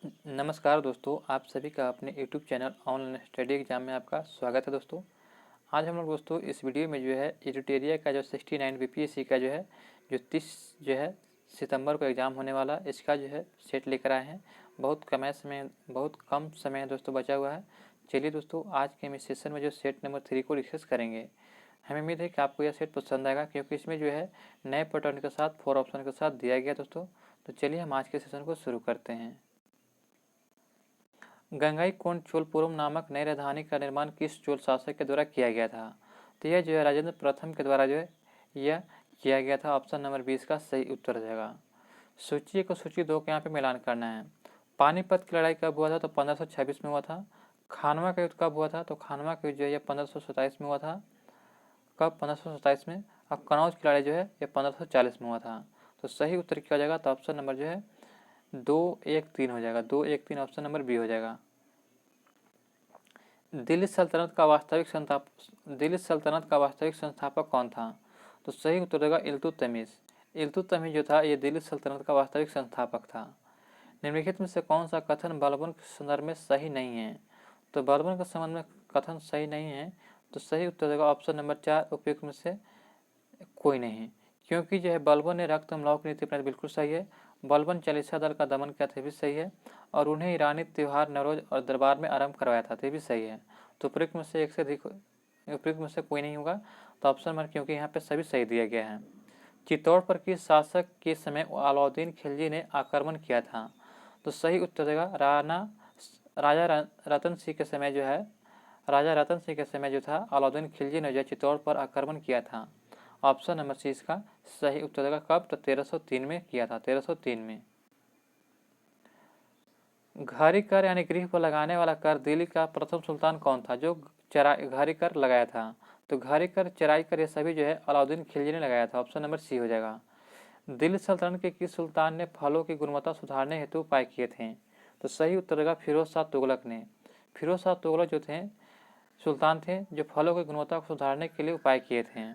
नमस्कार दोस्तों, आप सभी का अपने YouTube channel online study exam में आपका स्वागत है। दोस्तों आज हम लोग दोस्तों इस वीडियो में जो है एडिटोरिया का जो 69 बीपीएससी का जो है जो 30 जो है सितंबर को एग्ज़ाम होने वाला इसका जो है सेट लेकर आए हैं। बहुत कम समय दोस्तों बचा हुआ है। चलिए दोस्तों आज के हम इस सेशन में जो सेट नंबर 3 को डिस्कस करेंगे। हमें उम्मीद है कि आपको यह सेट पसंद आएगा क्योंकि इसमें जो है नए पैटर्न के साथ 4 ऑप्शन के साथ दिया गया दोस्तों। तो चलिए हम आज के सेशन को शुरू करते हैं। गंगईकोंड चोलपुरम नामक नई राजधानी का निर्माण किस चोल शासक के द्वारा किया गया था? तो यह जो है राजेंद्र प्रथम के द्वारा जो है यह किया गया था। ऑप्शन नंबर 20 का सही उत्तर हो जाएगा। सूची 1 और सूची 2 के यहाँ पे मिलान करना है। पानीपत की लड़ाई कब हुआ था? तो 1526 में हुआ था। खानवा का युद्ध कब हुआ था? तो खानवा का युद्ध जो है 1527 में हुआ था। कब? 1527 में। और कनौज की लड़ाई जो है ये 1540 में हुआ था। तो सही उत्तर क्या हो जाएगा? तो ऑप्शन नंबर जो है 213 हो जाएगा। 213 ऑप्शन नंबर बी हो जाएगा। दिल्ली सल्तनत का वास्तविक संस्थापक कौन था? तो सही उत्तर देगा इल्तुतमिश। इल्तुतमिश जो था ये दिल्ली सल्तनत का वास्तविक संस्थापक था। निम्नलिखित में से कौन सा कथन बलबन के संदर्भ में सही नहीं है? तो बलबन के संबंध में कथन सही नहीं है तो सही उत्तर देगा ऑप्शन नंबर 4 उपयुक्त में से कोई नहीं। क्योंकि जो है बलबन ने रक्त अमलाओं की नीति अपनाई, बिल्कुल सही है। बलबन चालीसा दल का दमन किया था, भी सही है। और उन्हें ईरानी त्योहार नवरोज और दरबार में आरंभ करवाया था, भी सही है। तो उपयुक्त में से एक से अधिक उपयुक्त में से कोई नहीं होगा। तो ऑप्शन नंबर क्योंकि यहाँ पे सभी सही दिया गया है। चित्तौड़ पर किस शासक के समय अलाउद्दीन खिलजी ने आक्रमण किया था? तो सही उत्तर देगा राजा रतन सिंह के समय जो है राजा रतन सिंह के समय जो था अलाउद्दीन खिलजी ने जो चित्तौड़ पर आक्रमण किया था। ऑप्शन नंबर सी इसका सही उत्तर देगा। कब? तो 1303 में किया था। 1303 में। घारी कर यानी गृह पर लगाने वाला कर दिल्ली का प्रथम सुल्तान कौन था जो घारी कर लगाया था? तो घारी कर, चराई कर ये सभी जो है अलाउद्दीन खिलजी ने लगाया था। ऑप्शन नंबर सी हो जाएगा। दिल्ली सल्तनत के किस सुल्तान ने फलों की गुणवत्ता सुधारने हेतु उपाय किए थे? तो सही उत्तर देगा फिरोज शाह तुगलक ने। फिरोज शाह तुगलक जो थे सुल्तान थे जो फलों की गुणवत्ता को सुधारने के लिए उपाय किए थे।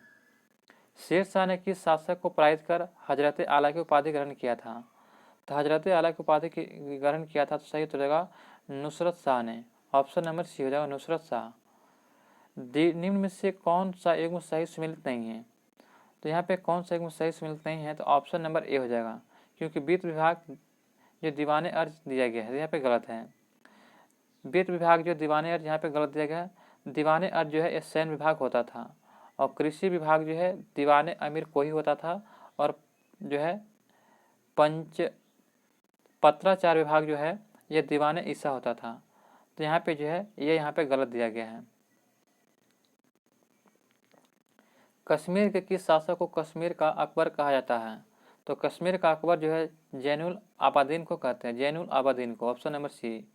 शेर शाह ने किस शासक को पराजित कर हजरत आला की उपाधि ग्रहण किया था? तो हजरत आला की उपाधि ग्रहण किया था। तो सही उत्तर देगा नुसरत शाह ने। ऑप्शन नंबर सी हो जाएगा नुसरत शाह। निम्न में से कौन सा एक सही सुमिलित नहीं है? तो यहाँ पे कौन सा एक सही सुमिलित नहीं है? तो ऑप्शन नंबर ए हो जाएगा। क्योंकि वित्त विभाग जो दीवाने अर्ज दिया गया है यहाँ पे गलत है। वित्त विभाग जो दीवाने अर्ज यहाँ पे गलत दिया गया है। दीवाने अर्ज जो है ये सैन्य विभाग होता था और कृषि विभाग जो है दीवाने अमीर को ही होता था। और जो है पंच पत्राचार विभाग जो है यह दीवाने ईसा होता था। तो यहाँ पे जो है ये यहाँ पे गलत दिया गया है। कश्मीर के किस शासक को कश्मीर का अकबर कहा जाता है? तो कश्मीर का अकबर जो है जैनुल आबादीन को कहते हैं। जैनुल आबादीन को। Option number C.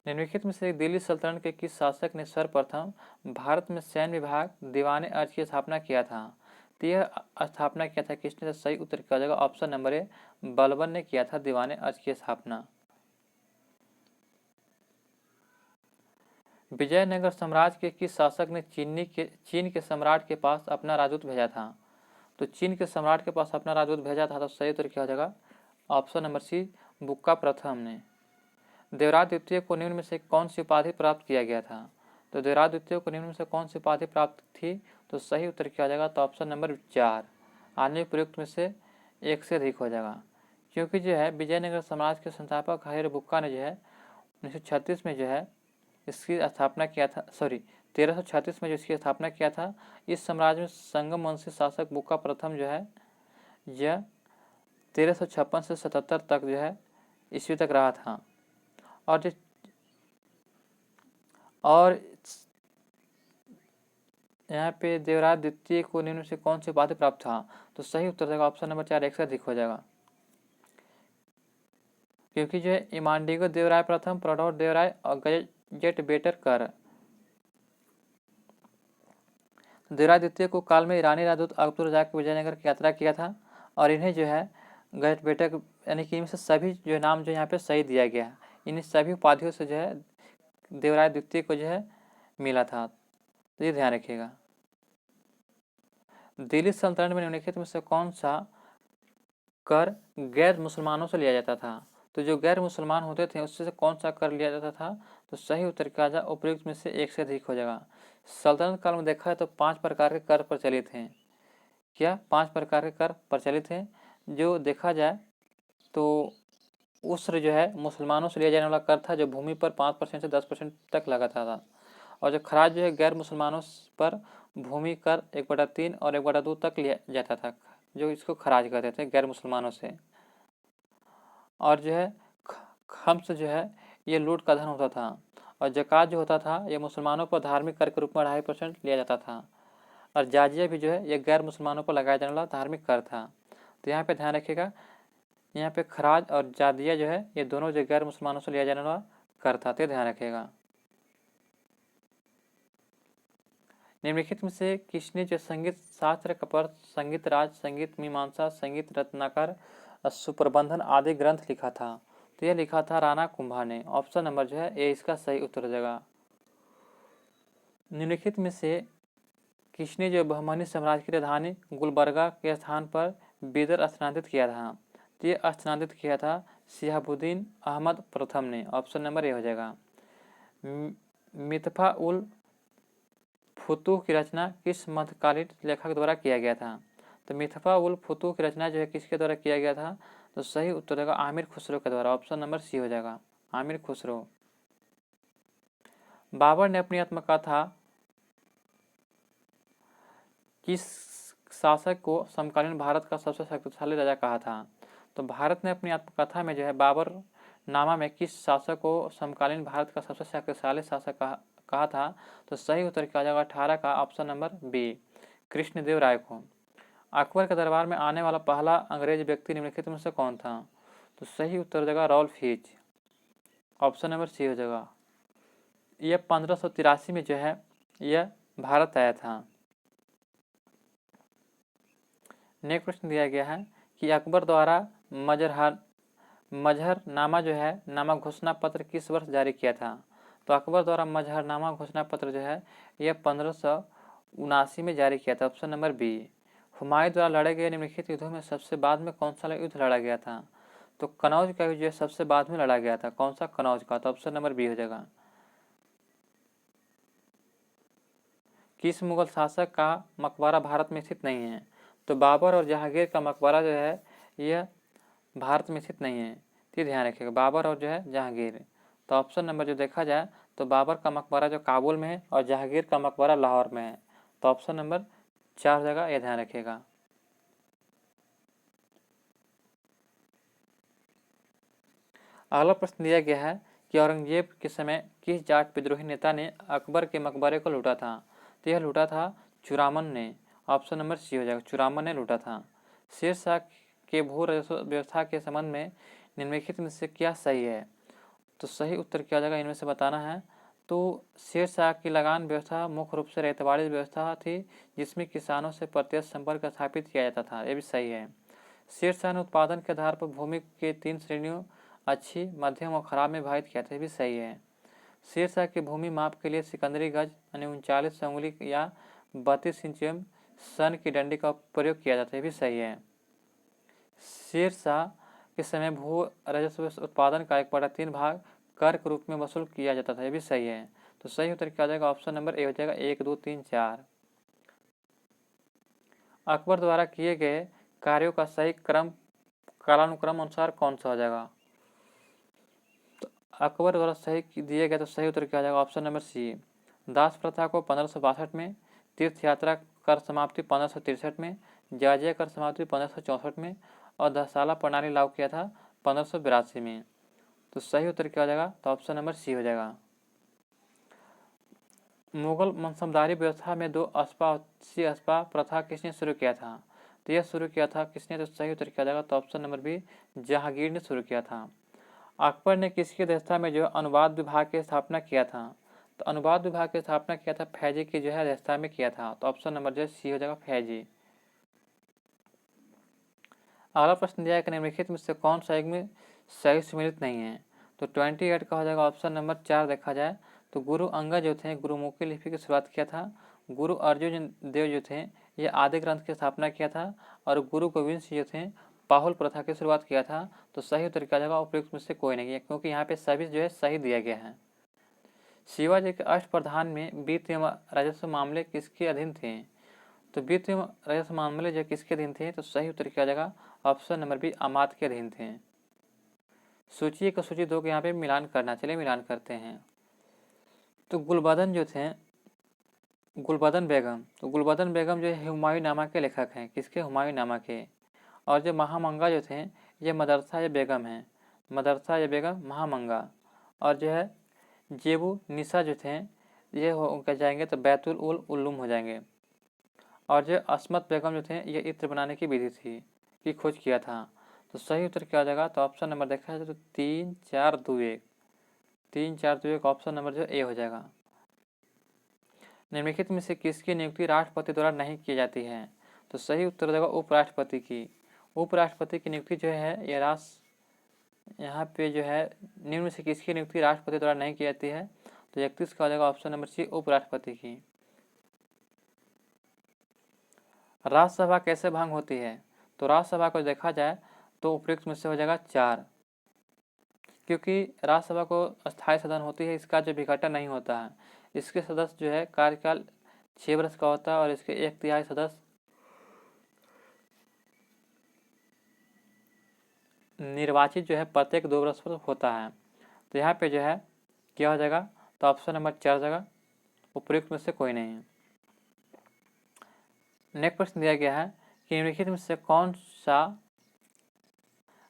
निम्नलिखित में से दिल्ली सल्तनत के किस शासक ने सर्वप्रथम भारत में सैन्य विभाग दीवाने अर्ज की स्थापना किया था? तो यह स्थापना किया था किसने? तो सही उत्तर किया जाएगा ऑप्शन नंबर ए बलबन ने किया था दीवाने अर्ज की स्थापना। विजयनगर साम्राज्य के किस शासक ने चीन के सम्राट के पास अपना राजदूत भेजा था? तो चीन के सम्राट के पास अपना राजदूत भेजा था। तो सही उत्तर क्या हो जाएगा? ऑप्शन नंबर सी बुक्का प्रथम ने। देवराज द्वितीय को निम्न में से कौन सी उपाधि प्राप्त किया गया था? तो देवराज द्वितीय को निम्न में से कौन सी उपाधि प्राप्त थी? तो सही उत्तर क्या हो जाएगा? तो ऑप्शन नंबर 4 आने प्रयुक्त में से एक से अधिक हो जाएगा। क्योंकि जो है विजयनगर साम्राज्य के संस्थापक हरिहर बुक्का ने जो है 1936 में जो है इसकी स्थापना किया था। 1336 में जो इसकी स्थापना किया था। इस साम्राज्य में संगम वंशी शासक बुक्का प्रथम जो है यह 1356 से 77 तक जो है ईस्वी तक रहा था। और यहाँ पे देवराज द्वितीय को निम्न से कौन सी उपाधि प्राप्त था? तो सही उत्तर देगा ऑप्शन नंबर 4 एक से अधिक हो जाएगा। क्योंकि जो है इमांडिगो देवराय प्रथम, प्रडौर देवराय और गजेट बेटर कर। देवराज द्वितीय को काल में ईरानी राजदूत अकबर रजाक विजयनगर की यात्रा किया था और इन्हें जो है गजेट बेटर यानी कि इनमें से सभी जो नाम जो यहाँ पे सही दिया गया है। इन सभी उपाधियों से जो है देवराज द्वितीय को जो है मिला था। तो ये ध्यान रखिएगा। दिल्ली सल्तनत में निम्नलिखित में से कौन सा कर गैर मुसलमानों से लिया जाता था? तो जो गैर मुसलमान होते थे उससे कौन सा कर लिया जाता था? तो सही उत्तर क्या जाए उपयुक्त में से एक से अधिक हो जाएगा। सल्तनत काल में देखा है तो 5 प्रकार के कर प्रचलित हैं। क्या 5 प्रकार के कर प्रचलित हैं? जो देखा जाए तो उस्र जो है मुसलमानों से लिया जाने वाला कर था, जो भूमि पर 5% से 10% तक लगाता था। और जो खराज जो है गैर मुसलमानों पर भूमि कर 1/3 और 1/2 तक लिया जाता था, जो इसको खराज कहते थे गैर मुसलमानों से। और जो है खम्स जो है ये लूट का धन होता था। और ज़कात जो होता था ये मुसलमानों पर धार्मिक कर के रूप में 2.5% लिया जाता था। और जाजिया भी जो है ये गैर मुसलमानों पर लगाया जाने वाला धार्मिक कर था। तो यहाँ पे ध्यान रखिएगा, यहाँ पे खराज और जाजिया जो है ये दोनों जो गैर मुसलमानों से लिया जाने वाला कर था, तो ध्यान रखिएगा। निम्नलिखित में से किसने जो संगीत शास्त्र कपर, संगीत राज, संगीत मीमांसा, संगीत रत्नाकर, सुप्रबंधन आदि ग्रंथ लिखा था? तो यह लिखा था राणा कुंभा ने। ऑप्शन नंबर जो है ये इसका सही उत्तर हो जाएगा। निम्नलिखित में से किसने जो बहमनी साम्राज्य की राजधानी गुलबर्गा के स्थान पर बीदर स्थानांतरित किया था? तो ये स्थानांतरित किया था शिहाबुद्दीन अहमद प्रथम ने। ऑप्शन नंबर ए हो जाएगा। मितफा उल फुतूह की रचना किस मध्यकालीन लेखक द्वारा किया गया था? तो मितफा उल फुतूह की रचना जो है किसके द्वारा किया गया था? तो सही उत्तर होगा आमिर खुसरो के द्वारा। ऑप्शन नंबर सी हो जाएगा, आमिर खुसरो। बाबर ने अपनी आत्मकथा किस शासक को समकालीन भारत का सबसे शक्तिशाली राजा कहा था? तो भारत ने अपनी आत्मकथा में जो है बाबर नामा में किस शासक को समकालीन भारत का सबसे शक्तिशाली शासक कहा था? तो सही उत्तर क्या जाएगा 18 का ऑप्शन नंबर बी, कृष्णदेव राय को। अकबर के दरबार में आने वाला पहला अंग्रेज व्यक्ति निम्नलिखित में से कौन था? तो सही उत्तर हो जाएगा Rolf Hitch. Option number C हो जाएगा। यह 1583 में जो है यह भारत आया था। नेक्स्ट प्रश्न दिया गया है कि अकबर द्वारा मजहरनामा जो है नामा घोषणा पत्र किस वर्ष जारी किया था? तो अकबर द्वारा मजहरनामा घोषणा पत्र जो है यह 1579 में जारी किया था। Option number B. हुमायूं द्वारा लड़े गए निम्नलिखित युद्धों में सबसे बाद में कौन सा युद्ध लड़ा गया था? तो कनौज का युद्ध सबसे बाद में लड़ा गया था। कौन सा? कनौज का। तो ऑप्शन नंबर बी हो जाएगा। किस मुगल शासक का मकबरा भारत में स्थित नहीं है? तो बाबर और जहांगीर का मकबरा जो है यह भारत में स्थित नहीं है, तो ध्यान रखिएगा, बाबर और जो है जहांगीर। तो ऑप्शन नंबर जो देखा जाए तो बाबर का मकबरा जो काबुल में है और जहांगीर का मकबरा लाहौर में है। तो ऑप्शन नंबर 4 हो जाएगा, यह ध्यान रखिएगा। अगला प्रश्न दिया गया है कि औरंगजेब के समय किस जाट विद्रोही नेता ने अकबर के मकबरे को लूटा था? तो यह लूटा था चुरामन ने। ऑप्शन नंबर सी हो जाएगा, चुरामन ने लूटा था। शेरशाह के भू राजस्व व्यवस्था के संबंध में निम्नलिखित में से क्या सही है? तो सही उत्तर क्या जाएगा इनमें से बताना है। तो शेरशाह की लगान व्यवस्था मुख्य रूप से रैयतवाड़ी व्यवस्था थी, जिसमें किसानों से प्रत्यक्ष संपर्क स्थापित किया जाता था। यह भी सही है। शेरशाह ने उत्पादन के आधार पर भूमि के 3 श्रेणियों अच्छी, मध्यम और खराब में विभाजित किया था। यह भी सही है। शेरशाह की भूमि माप के लिए सिकंदरी गज यानी 39 अंगुली या 32 इंच सन की डंडी का प्रयोग किया जाता है। यह भी सही है। शेरशाह के समय भू राजस्व उत्पादन का 1/3 भाग कर के रूप में वसूल किया जाता था। यह भी सही है। तो सही उत्तर क्या हो जाएगा? ऑप्शन नंबर ए हो जाएगा, 1, 2, 3, 4। अकबर द्वारा किए गए कार्यों का सही क्रम कालानुक्रम अनुसार कौन सा हो जाएगा? तो अकबर द्वारा सही दिए गए तो सही उत्तर क्या हो जाएगा? ऑप्शन नंबर सी। दास प्रथा को 1562 में, तीर्थ यात्रा कर समाप्ति 1563 में, जाजिया कर समाप्ति 1564 में और दसाला प्रणाली लागू किया था 1582 में। तो सही उत्तर क्या हो जाएगा? तो ऑप्शन नंबर सी हो जाएगा। मुगल मनसबदारी व्यवस्था में 2 अस्पा प्रथा किसने शुरू किया था? तो यह शुरू किया था किसने? तो सही उत्तर क्या हो जाएगा? तो ऑप्शन नंबर बी, जहांगीर ने शुरू किया था। अकबर ने किसकी अध्यक्षता में जो अनुवाद विभाग की स्थापना किया था? तो अनुवाद विभाग की स्थापना किया था फैजी की जो है अध्यक्षता में किया था। तो ऑप्शन नंबर जो सी हो जाएगा, फैजी। अगला प्रश्न दिया है कि निम्नलिखित में से कौन सा युग सही सुमेलित नहीं है? तो 28 का हो जाएगा ऑप्शन नंबर 4 देखा जाए तो गुरु अंगद जो थे गुरुमुखी लिपि की शुरुआत किया था। गुरु अर्जुन देव जो थे ये आदि ग्रंथ की स्थापना किया था और गुरु गोविंद सिंह जो थे पाहुल प्रथा की शुरुआत किया था? तो सही उत्तर क्या जाएगा? उपयुक्त में से कोई नहीं है, क्योंकि यहाँ पे सभी जो है सही दिया गया है। शिवाजी के अष्टप्रधान में वित्त एवं राजस्व मामले किसके अधीन थे? तो वित्त एवं राजस्व मामले जो किसके अधीन थे? तो सही उत्तर क्या जाएगा? ऑप्शन नंबर बी, अमात्य के अधीन थे। सूची 1 और सूची 2 के यहाँ पे मिलान करना, चलिए मिलान करते हैं। तो गुलबदन जो थे, गुलबदन बेगम, तो गुलबदन बेगम जो है हुमायूंनामा के लेखक हैं। किसके? हुमायूंनामा के। और जो महामंगा जो थे, ये मदरसा या बेगम हैं, मदरसा या बेगम महामंगा। और जो है जेबू निसा जो थे, ये हो जाएंगे तो बैतुल उल उल्लूम हो जाएंगे। और जो असमत बेगम जो थे, ये इत्र बनाने की विधि थी की खोज किया था। तो सही उत्तर क्या हो जाएगा? तो ऑप्शन नंबर देखा जाए तो 3 4 2 1, 3 4 2 1 ऑप्शन नंबर जो ए हो जाएगा। निम्नलिखित में से किसकी नियुक्ति राष्ट्रपति द्वारा नहीं की जाती है? तो सही उत्तर देगा उपराष्ट्रपति की। उपराष्ट्रपति की नियुक्ति जो है ये यहाँ पे जो है निम्न में से किसकी नियुक्ति राष्ट्रपति द्वारा नहीं की जाती है? तो 31 का हो जाएगा ऑप्शन नंबर सी, उपराष्ट्रपति की। राज्यसभा कैसे भंग होती है? तो राज्यसभा को देखा जाए तो उपयुक्त में से हो जाएगा 4, क्योंकि राज्यसभा को अस्थायी सदन होती है, इसका जो विघटन नहीं होता है। इसके सदस्य जो है कार्यकाल 6 वर्ष का होता है और इसके 1/3 सदस्य निर्वाचित जो है प्रत्येक 2 वर्ष पर होता है। तो यहाँ पे जो है क्या हो जाएगा? तो ऑप्शन नंबर 4 जगह उपयुक्त में से कोई नहीं है। नेक्स्ट प्रश्न दिया गया है कि निम्नलिखित में से कौन सा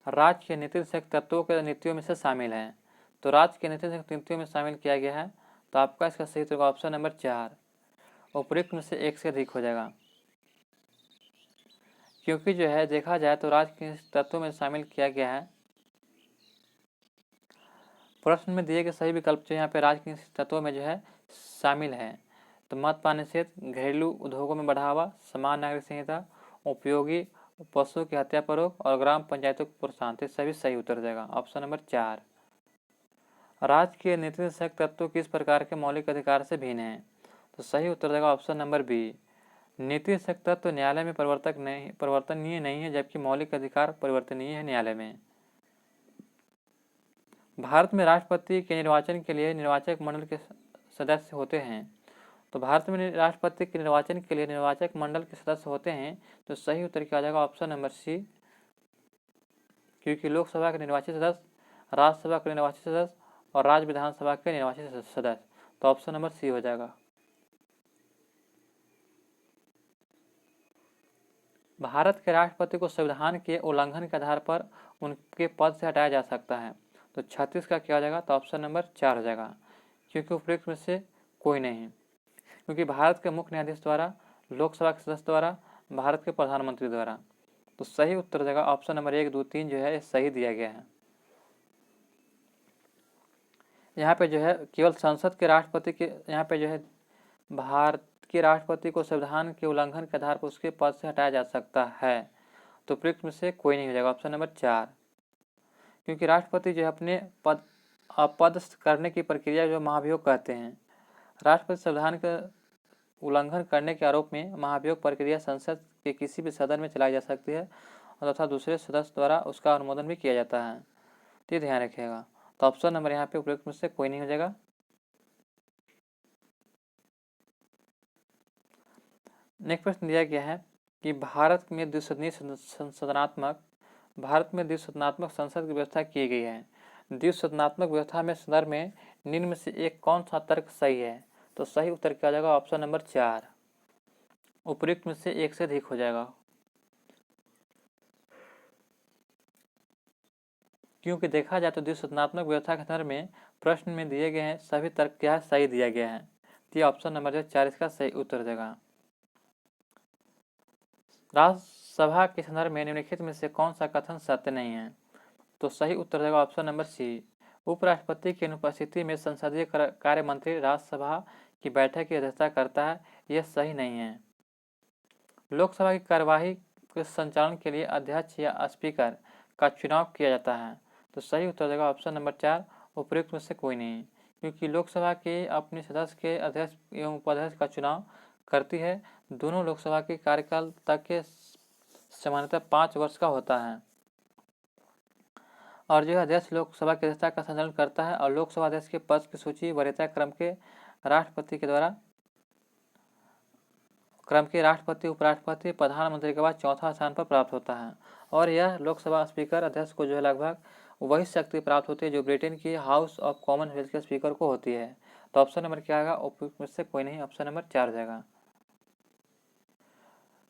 राज्य के नीति से तत्वों के नीतियों में से शामिल है? तो राज्य के नीति से नीतियों में शामिल किया गया है। तो आपका इसका सही उत्तर ऑप्शन नंबर 4, उपयुक्त में से 1 से अधिक हो जाएगा, क्योंकि जो है देखा जाए तो राज्य के तत्वों में शामिल किया गया है। प्रश्न में दिए गए सही विकल्प जो यहाँ पे राज्य के तत्वों में जो है शामिल है। तो मद्यपान निषेध, घरेलू उद्योगों में बढ़ावा, समान नागरिक संहिता, उपयोगी पशु की हत्या पर रोक और ग्राम पंचायतों को प्रोत्साहन, तो सभी सही उत्तर देगा ऑप्शन नंबर 4। राज्य के नीति निर्देशक तत्व किस प्रकार के मौलिक अधिकार से भिन्न है? तो सही उत्तर देगा ऑप्शन नंबर बी, नीति निर्देशक तत्व न्यायालय में परिवर्तनीय नहीं है, जबकि मौलिक अधिकार परिवर्तनीय है न्यायालय में। भारत में राष्ट्रपति के निर्वाचन के लिए निर्वाचक मंडल के सदस्य होते हैं। तो भारत में राष्ट्रपति के निर्वाचन के लिए निर्वाचक मंडल के सदस्य होते हैं। तो सही उत्तर क्या आ जाएगा? ऑप्शन नंबर सी, क्योंकि लोकसभा के निर्वाचित सदस्य, राज्यसभा के निर्वाचित सदस्य और राज्य विधानसभा के निर्वाचित सदस्य। तो ऑप्शन नंबर सी हो जाएगा। भारत के राष्ट्रपति को संविधान के उल्लंघन के आधार पर उनके पद से हटाया जा सकता है। तो 36 का क्या हो जाएगा? तो ऑप्शन नंबर 4 हो जाएगा, क्योंकि उपयुक्त में से कोई नहीं है। क्योंकि भारत के मुख्य न्यायाधीश द्वारा, लोकसभा के सदस्य द्वारा, भारत के प्रधानमंत्री द्वारा। तो सही उत्तर देगा ऑप्शन नंबर 1 2 3 जो है सही दिया गया है। यहाँ पे जो है केवल संसद के राष्ट्रपति के, यहाँ पे जो है भारत के राष्ट्रपति को संविधान के उल्लंघन के आधार पर उसके पद से हटाया जा सकता है। तो उपयुक्त में से कोई नहीं हो जाएगा ऑप्शन नंबर 4, क्योंकि राष्ट्रपति जो है अपने अपदस्थ करने की प्रक्रिया जो महाभियोग कहते हैं। राष्ट्रपति संविधान का उल्लंघन करने के आरोप में महाभियोग प्रक्रिया संसद के किसी भी सदन में चलाई जा सकती है और तथा दूसरे सदस्य द्वारा उसका अनुमोदन भी किया जाता है। तो ध्यान रखिएगा। तो ऑप्शन नंबर यहाँ पे उपयुक्त में से कोई नहीं हो जाएगा। नेक्स्ट प्रश्न दिया गया है कि भारत में द्विसदनीय संसद की व्यवस्था की गई है। द्विसदनात्मक व्यवस्था में संदर्भ में निम्न में से एक कौन सा तर्क सही है? तो सही उत्तर क्या जाएगा? ऑप्शन नंबर 4, उपयुक्त में से 1 से अधिक हो जाएगा, क्योंकि देखा जाए तो द्विसदनात्मक व्यवस्था के संदर्भ में प्रश्न में दिए गए हैं सभी तर्क क्या सही दिया गया है। तो ये ऑप्शन नंबर 4 इसका सही उत्तर देगा। राज्यसभा के संदर्भ में निम्नलिखित में से कौन सा कथन सत्य नहीं है? तो सही उत्तर देगा ऑप्शन नंबर सी, उपराष्ट्रपति की अनुपस्थिति में संसदीय कार्य मंत्री राज्यसभा की बैठक की अध्यक्षता करता है, यह सही नहीं है। लोकसभा की कार्यवाही के संचालन के लिए अध्यक्ष या स्पीकर का चुनाव किया जाता है। तो सही उत्तर देगा ऑप्शन नंबर 4, उपयुक्त में से कोई नहीं, क्योंकि लोकसभा के अपने सदस्य के अध्यक्ष एवं उपाध्यक्ष का चुनाव करती है। दोनों लोकसभा के कार्यकाल तक के सामान्यतः 5 वर्ष का होता है। और जो अध्यक्ष लोकसभा की अध्यक्षता का संचालन करता है और लोकसभा अध्यक्ष के पद की सूची वरीयता क्रम के राष्ट्रपति, उपराष्ट्रपति, प्रधानमंत्री के बाद चौथा स्थान पर प्राप्त होता है। और यह लोकसभा स्पीकर अध्यक्ष को जो है लगभग वही शक्ति प्राप्त होती है जो ब्रिटेन की हाउस ऑफ कॉमनवेल्थ के स्पीकर को होती है। तो ऑप्शन नंबर क्या आएगा? उपयुक्त में से कोई नहीं, ऑप्शन नंबर 4 हो जाएगा।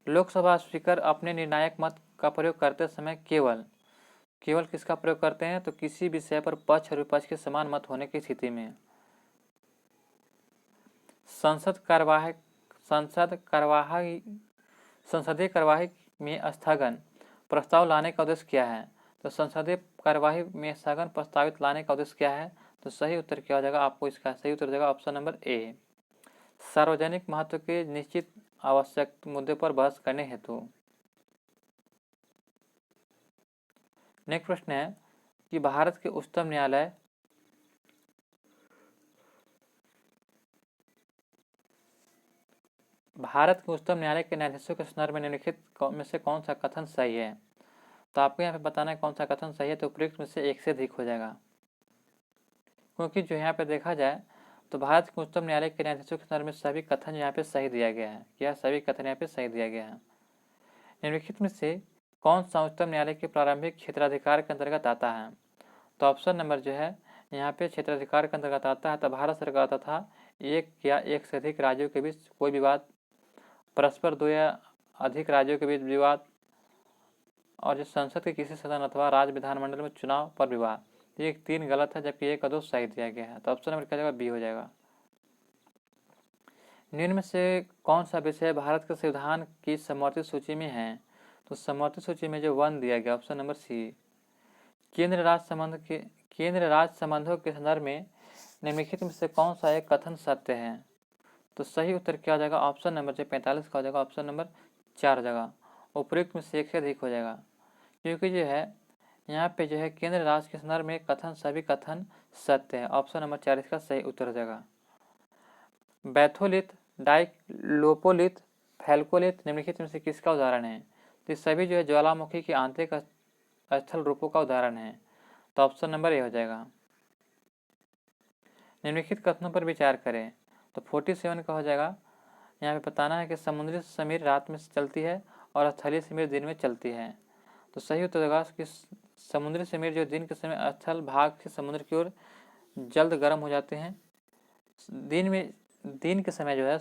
लोकसभा स्पीकर अपने निर्णायक मत का प्रयोग करते समय केवल किसका प्रयोग करते हैं? तो किसी विषय पर पक्ष और विपक्ष के समान मत होने की स्थिति में। संसदीय कार्यवाही में स्थगन प्रस्ताव लाने का उद्देश्य क्या है? तो संसदीय कार्यवाही में स्थगन प्रस्तावित लाने का उद्देश्य क्या है? तो सही उत्तर क्या हो जाएगा? आपको इसका सही उत्तर देगा ऑप्शन नंबर ए, सार्वजनिक महत्व के निश्चित आवश्यक मुद्दे पर बहस करने हेतु। नेक्स्ट प्रश्न है कि भारत के उच्चतम न्यायालय के न्यायाधीशों के संदर्भ में निम्नलिखित में से कौन सा कथन सही है? तो आपको यहाँ पे बताना है कौन सा कथन सही है। तो उपयुक्त में से एक से अधिक हो जाएगा, क्योंकि जो यहाँ पे देखा जाए तो भारत के उच्चतम न्यायालय के न्यायाधीशों के संदर्भ में सभी कथन यहाँ पे सही दिया गया है। क्या सभी कथन यहाँ पे सही दिया गया है? निम्नलिखित में से कौन सा उच्चतम न्यायालय के प्रारंभिक क्षेत्राधिकार के अंतर्गत आता है? तो ऑप्शन नंबर जो है यहाँ पे क्षेत्राधिकार के अंतर्गत आता है। तो भारत सरकार तथा एक या एक से अधिक राज्यों के बीच कोई विवाद, परस्पर दो या अधिक राज्यों के बीच विवाद, और जो संसद के किसी सदन अथवा राज्य विधानमंडल में चुनाव पर विवाद। ये 3 गलत है जबकि 1 और 2 सही दिया गया है। तो ऑप्शन नंबर क्या जाएगा? बी हो जाएगा। निम्न में से कौन सा विषय भारत के संविधान की समर्थित सूची में है? तो समर्थित सूची में जो 1 दिया गया, ऑप्शन नंबर सी। केंद्र राज्य संबंधों के संदर्भ में निम्नलिखित में से कौन सा एक कथन सत्य है? तो सही उत्तर क्या हो जाएगा? ऑप्शन नंबर जो 45 का हो जाएगा, ऑप्शन नंबर 4 हो जाएगा। उपयुक्त में से एक से अधिक हो जाएगा, क्योंकि जो है यहाँ पे जो है केंद्र राज्य के संदर्भ में कथन सभी कथन सत्य है। ऑप्शन नंबर 4 इसका सही उत्तर हो जाएगा। बैथोलिथ, डाइलोपोलिथ, फैल्कोलिथ निम्नलिखित में से किसका उदाहरण है? तो सभी जो है ज्वालामुखी के आंतरिक स्थल रूपों का उदाहरण है। तो ऑप्शन नंबर ए हो जाएगा। निम्नलिखित कथनों पर विचार करें। तो 47 का हो जाएगा। यहाँ पे बताना है कि समुद्री समीर रात में चलती है और स्थलीय समीर दिन में चलती है। तो सही उत्तर होगा कि समुद्री समीर जो दिन के समय स्थल भाग से समुद्र की ओर जल्द गर्म हो जाते हैं। दिन के समय जो है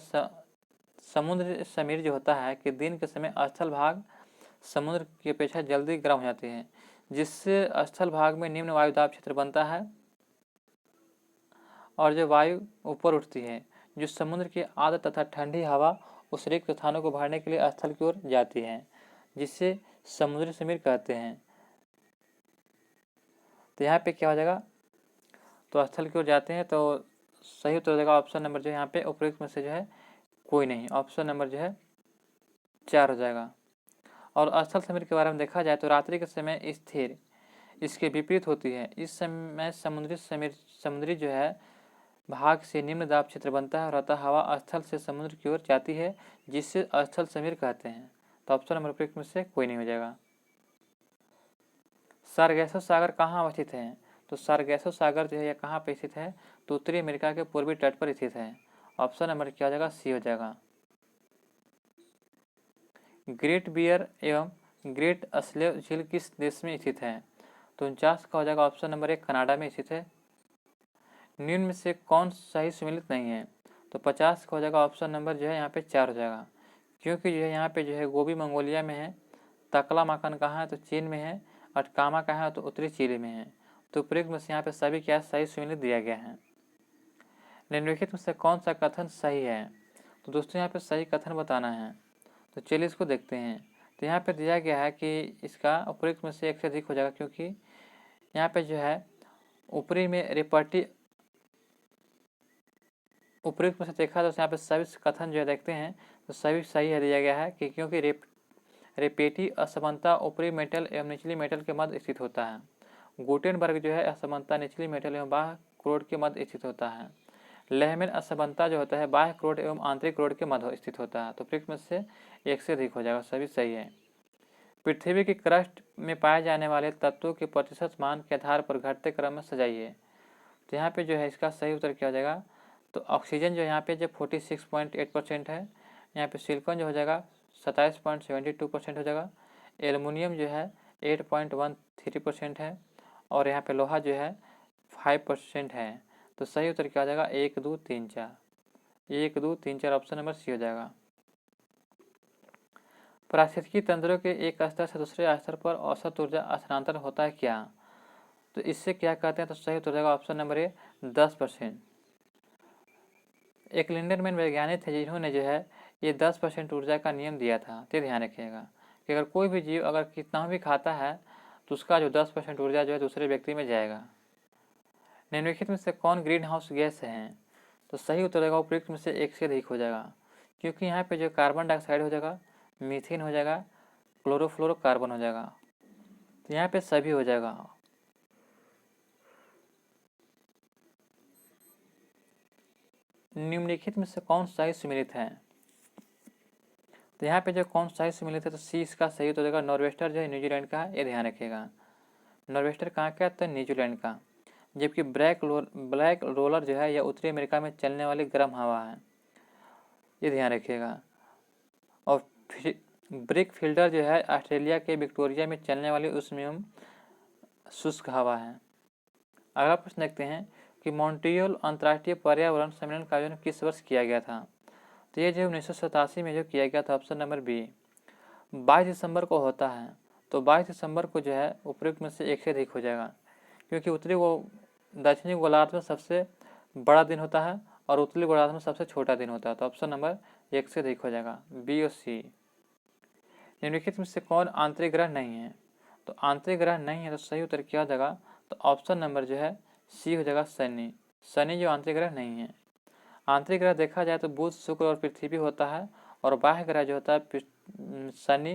समुद्र समीर जो होता है कि दिन के समय स्थल भाग समुद्र की अपेक्षा जल्दी गर्म हो जाते हैं, जिससे स्थल भाग में निम्न वायुदाब क्षेत्र बनता है और जो वायु ऊपर उठती है जो समुद्र की आर्द्र तथा ठंडी हवा उस रिक्त स्थानों को भरने के लिए स्थल की ओर जाती है, जिससे समुद्री समीर कहते हैं। तो यहाँ पे क्या हो जाएगा? तो स्थल की ओर जाते हैं। तो सही उत्तर हो जाएगा ऑप्शन नंबर जो है यहाँ पे उपयुक्त में से जो है कोई नहीं, ऑप्शन नंबर जो है 4 हो जाएगा। और स्थल समीर के बारे में देखा जाए तो रात्रि के समय स्थिर इसके विपरीत होती है। इस समय समुद्री जो है भाग से निम्न दाब क्षेत्र बनता है और अतः हवा स्थल से समुद्र की ओर जाती है, जिससे स्थल समीर कहते हैं। तो ऑप्शन नंबर उपयुक्त में से कोई नहीं हो जाएगा। सारगैसो सागर कहाँ अवस्थित है? तो सारगैसो सागर जो है यह कहाँ पे स्थित है? तो उत्तरी अमेरिका के पूर्वी तट पर स्थित है। ऑप्शन नंबर क्या हो जाएगा? सी हो जाएगा। ग्रेट बियर एवं ग्रेट अस्लेव झील किस देश में स्थित है? तो 49 का हो जाएगा, ऑप्शन नंबर 1 कनाडा में स्थित है। निम्न में से कौन सही सुमेलित नहीं है? तो 50 का हो जाएगा, ऑप्शन नंबर जो है यहाँ पे 4 हो जाएगा, क्योंकि जो है यहाँ पे जो है गोबी मंगोलिया में है, तकला माकन कहाँ है? तो चीन में है, अटकामा कहाँ है? तो उत्तरी चिली में है। तो उपयुक्त में से यहाँ पे सभी क्या सही सुमेलित दिया गया है। निम्नलिखित में से कौन सा कथन सही है? तो दोस्तों यहाँ पे सही कथन बताना है। तो चलिए इसको देखते हैं। तो यहाँ पे दिया गया है कि इसका उपयुक्त में से एक से अधिक हो जाएगा, क्योंकि यहाँ पे जो है ऊपरी में उपयुक्त में से देखा तो यहाँ पे सभी कथन जो है देखते हैं तो सभी सही है दिया गया है कि क्योंकि रेपेटी असमानता ऊपरी मेटल एवं निचली मेटल के मध्य स्थित होता है। गुटेनबर्ग जो है असमानता निचली मेटल एवं बाह्य क्रोड के मध्य स्थित होता है। लेहमैन असमानता जो होता है बाह्य क्रोड एवं आंतरिक क्रोड के मध्य स्थित होता है। तो उपयुक्त में से एक से अधिक हो जाएगा, सभी सही है। पृथ्वी की क्रस्ट में पाए जाने वाले तत्वों के प्रतिशत मान के आधार पर घटते क्रम में सजाइए। तो यहाँ पे जो है इसका सही उत्तर क्या हो जाएगा, तो ऑक्सीजन जो यहाँ पे जो 46.8% है, यहाँ पे सिलिकॉन जो हो जाएगा 27.72% हो जाएगा, एल्युमिनियम जो है 8.13% है, और यहाँ पे लोहा जो है 5% है। तो सही उत्तर क्या हो जाएगा, 1 2 3 4, 1 2 3 4 ऑप्शन नंबर सी हो जाएगा। पारिस्थितिकी तंत्रों के एक स्तर से दूसरे स्तर पर औसत ऊर्जा स्थानांतरण होता है क्या, तो इससे क्या कहते हैं, तो सही उत्तर हो जाएगा ऑप्शन नंबर ए 10%। एक लिंडरमैन वैज्ञानिक थे जिन्होंने जो है ये 10% ऊर्जा का नियम दिया था। तो ध्यान रखिएगा कि अगर कोई भी जीव अगर कितना भी खाता है तो उसका जो 10% ऊर्जा जो है दूसरे व्यक्ति में जाएगा। निम्नलिखित में से कौन ग्रीन हाउस गैस है, तो सही उत्तर होगा उपयुक्त में से एक से अधिक हो जाएगा, क्योंकि यहाँ पे जो कार्बन डाइऑक्साइड हो जाएगा, मीथेन हो जाएगा, क्लोरोफ्लोरोकार्बन हो जाएगा। तो यहाँ पे सभी हो जाएगा। निम्नलिखित में से कौन सही सम्मिलित है, तो यहाँ पे जो कौन सही सम्मिलित है, तो सी इसका सही उत्तर हो जाएगा। नॉर्वेस्टर जो है न्यूजीलैंड का है, ये ध्यान रखिएगा। नॉर्वेस्टर कहाँ का है, तो न्यूजीलैंड का। जबकि ब्लैक रोलर जो है यह उत्तरी अमेरिका में चलने वाली गर्म हवा है, ये ध्यान रखिएगा। और ब्रिक फील्डर जो है ऑस्ट्रेलिया के विक्टोरिया में चलने वाली उष्ण शुष्क हवा है। अगला प्रश्न देखते हैं कि मॉन्ट्रियल अंतर्राष्ट्रीय पर्यावरण सम्मेलन का आयोजन किस वर्ष किया गया था, तो ये जो 1987 में जो किया गया था, ऑप्शन नंबर बी 22 दिसंबर को होता है। तो 22 दिसंबर को जो है उपयुक्त में से एक से अधिक हो जाएगा, क्योंकि दक्षिणी गोलार्ध में सबसे बड़ा दिन होता है और उत्तरी गोलार्ध में सबसे छोटा दिन होता है। तो ऑप्शन नंबर एक से अधिक हो जाएगा, बी और सी। निम्नलिखित में से कौन आंतरिक ग्रह नहीं है, तो आंतरिक ग्रह नहीं है, तो सही उत्तर क्या हो जाएगा, तो ऑप्शन नंबर जो है सी हो जाएगा, शनि। शनि जो आंतरिक ग्रह नहीं है। आंतरिक ग्रह देखा जाए तो बुध, शुक्र और पृथ्वी होता है, और बाह्य ग्रह जो होता है शनि,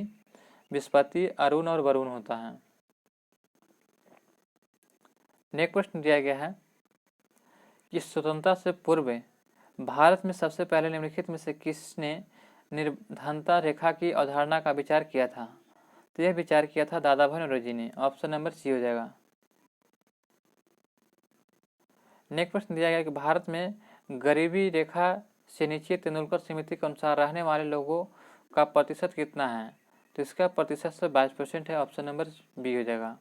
बृहस्पति, अरुण और वरुण होता है। नेक्स्ट प्रश्न दिया गया है कि स्वतंत्रता से पूर्व भारत में सबसे पहले निम्नलिखित में से किसने निर्धनता रेखा की अवधारणा का विचार किया था, तो यह विचार किया था दादा भाई नौरोजी ने। ऑप्शन नंबर सी हो जाएगा। नेक्स्ट प्रश्न दिया गया कि भारत में गरीबी रेखा से नीचे तेंदुलकर समिति के अनुसार रहने वाले लोगों का प्रतिशत कितना है, तो इसका प्रतिशत से 22% है। ऑप्शन नंबर बी हो जाएगा।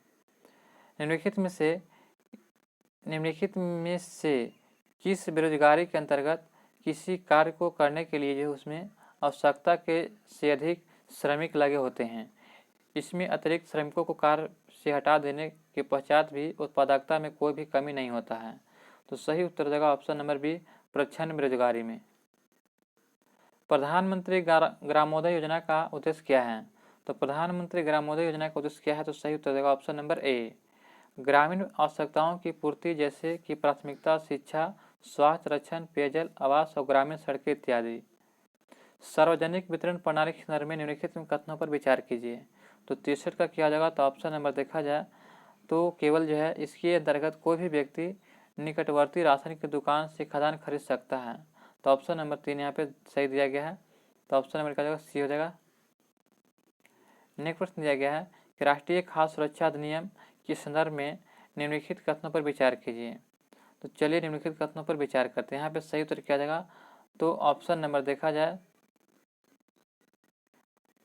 निम्नलिखित में से किस बेरोजगारी के अंतर्गत किसी कार्य को करने के लिए जो उसमें आवश्यकता के से अधिक श्रमिक लगे होते हैं, इसमें अतिरिक्त श्रमिकों को कार्य से हटा देने के पश्चात भी उत्पादकता में कोई भी कमी नहीं होता है। तो सही उत्तर देगा ऑप्शन नंबर बी, प्रच्छन्न बेरोजगारी में। प्रधानमंत्री ग्रामोदय योजना का उद्देश्य क्या है, तो प्रधानमंत्री ग्रामोदय योजना का उद्देश्य क्या है, तो सही उत्तर देगा ऑप्शन नंबर ए, ग्रामीण आवश्यकताओं की पूर्ति जैसे कि प्राथमिकता शिक्षा, स्वास्थ्य, रक्षण, पेयजल, आवास और ग्रामीण सड़कें इत्यादि। सार्वजनिक वितरण प्रणाली के संदर्भ में निम्नलिखित कथनों पर विचार कीजिए। तो 63 का किया जाएगा, तो ऑप्शन नंबर देखा जाए तो केवल जो है इसके अंतर्गत कोई भी व्यक्ति निकटवर्ती राशन की दुकान से खाद्यान्न खरीद सकता है। तो ऑप्शन नंबर 3 यहाँ पे सही दिया गया है। तो ऑप्शन नंबर क्या हो जाएगा, सी हो जाएगा। नेक्स्ट प्रश्न दिया गया है कि राष्ट्रीय खाद्य सुरक्षा अधिनियम के संदर्भ में निम्नलिखित कथनों पर विचार कीजिए। तो चलिए निम्नलिखित कथनों पर विचार करते हैं। यहाँ पे सही उत्तर क्या जाएगा, तो ऑप्शन नंबर देखा जाए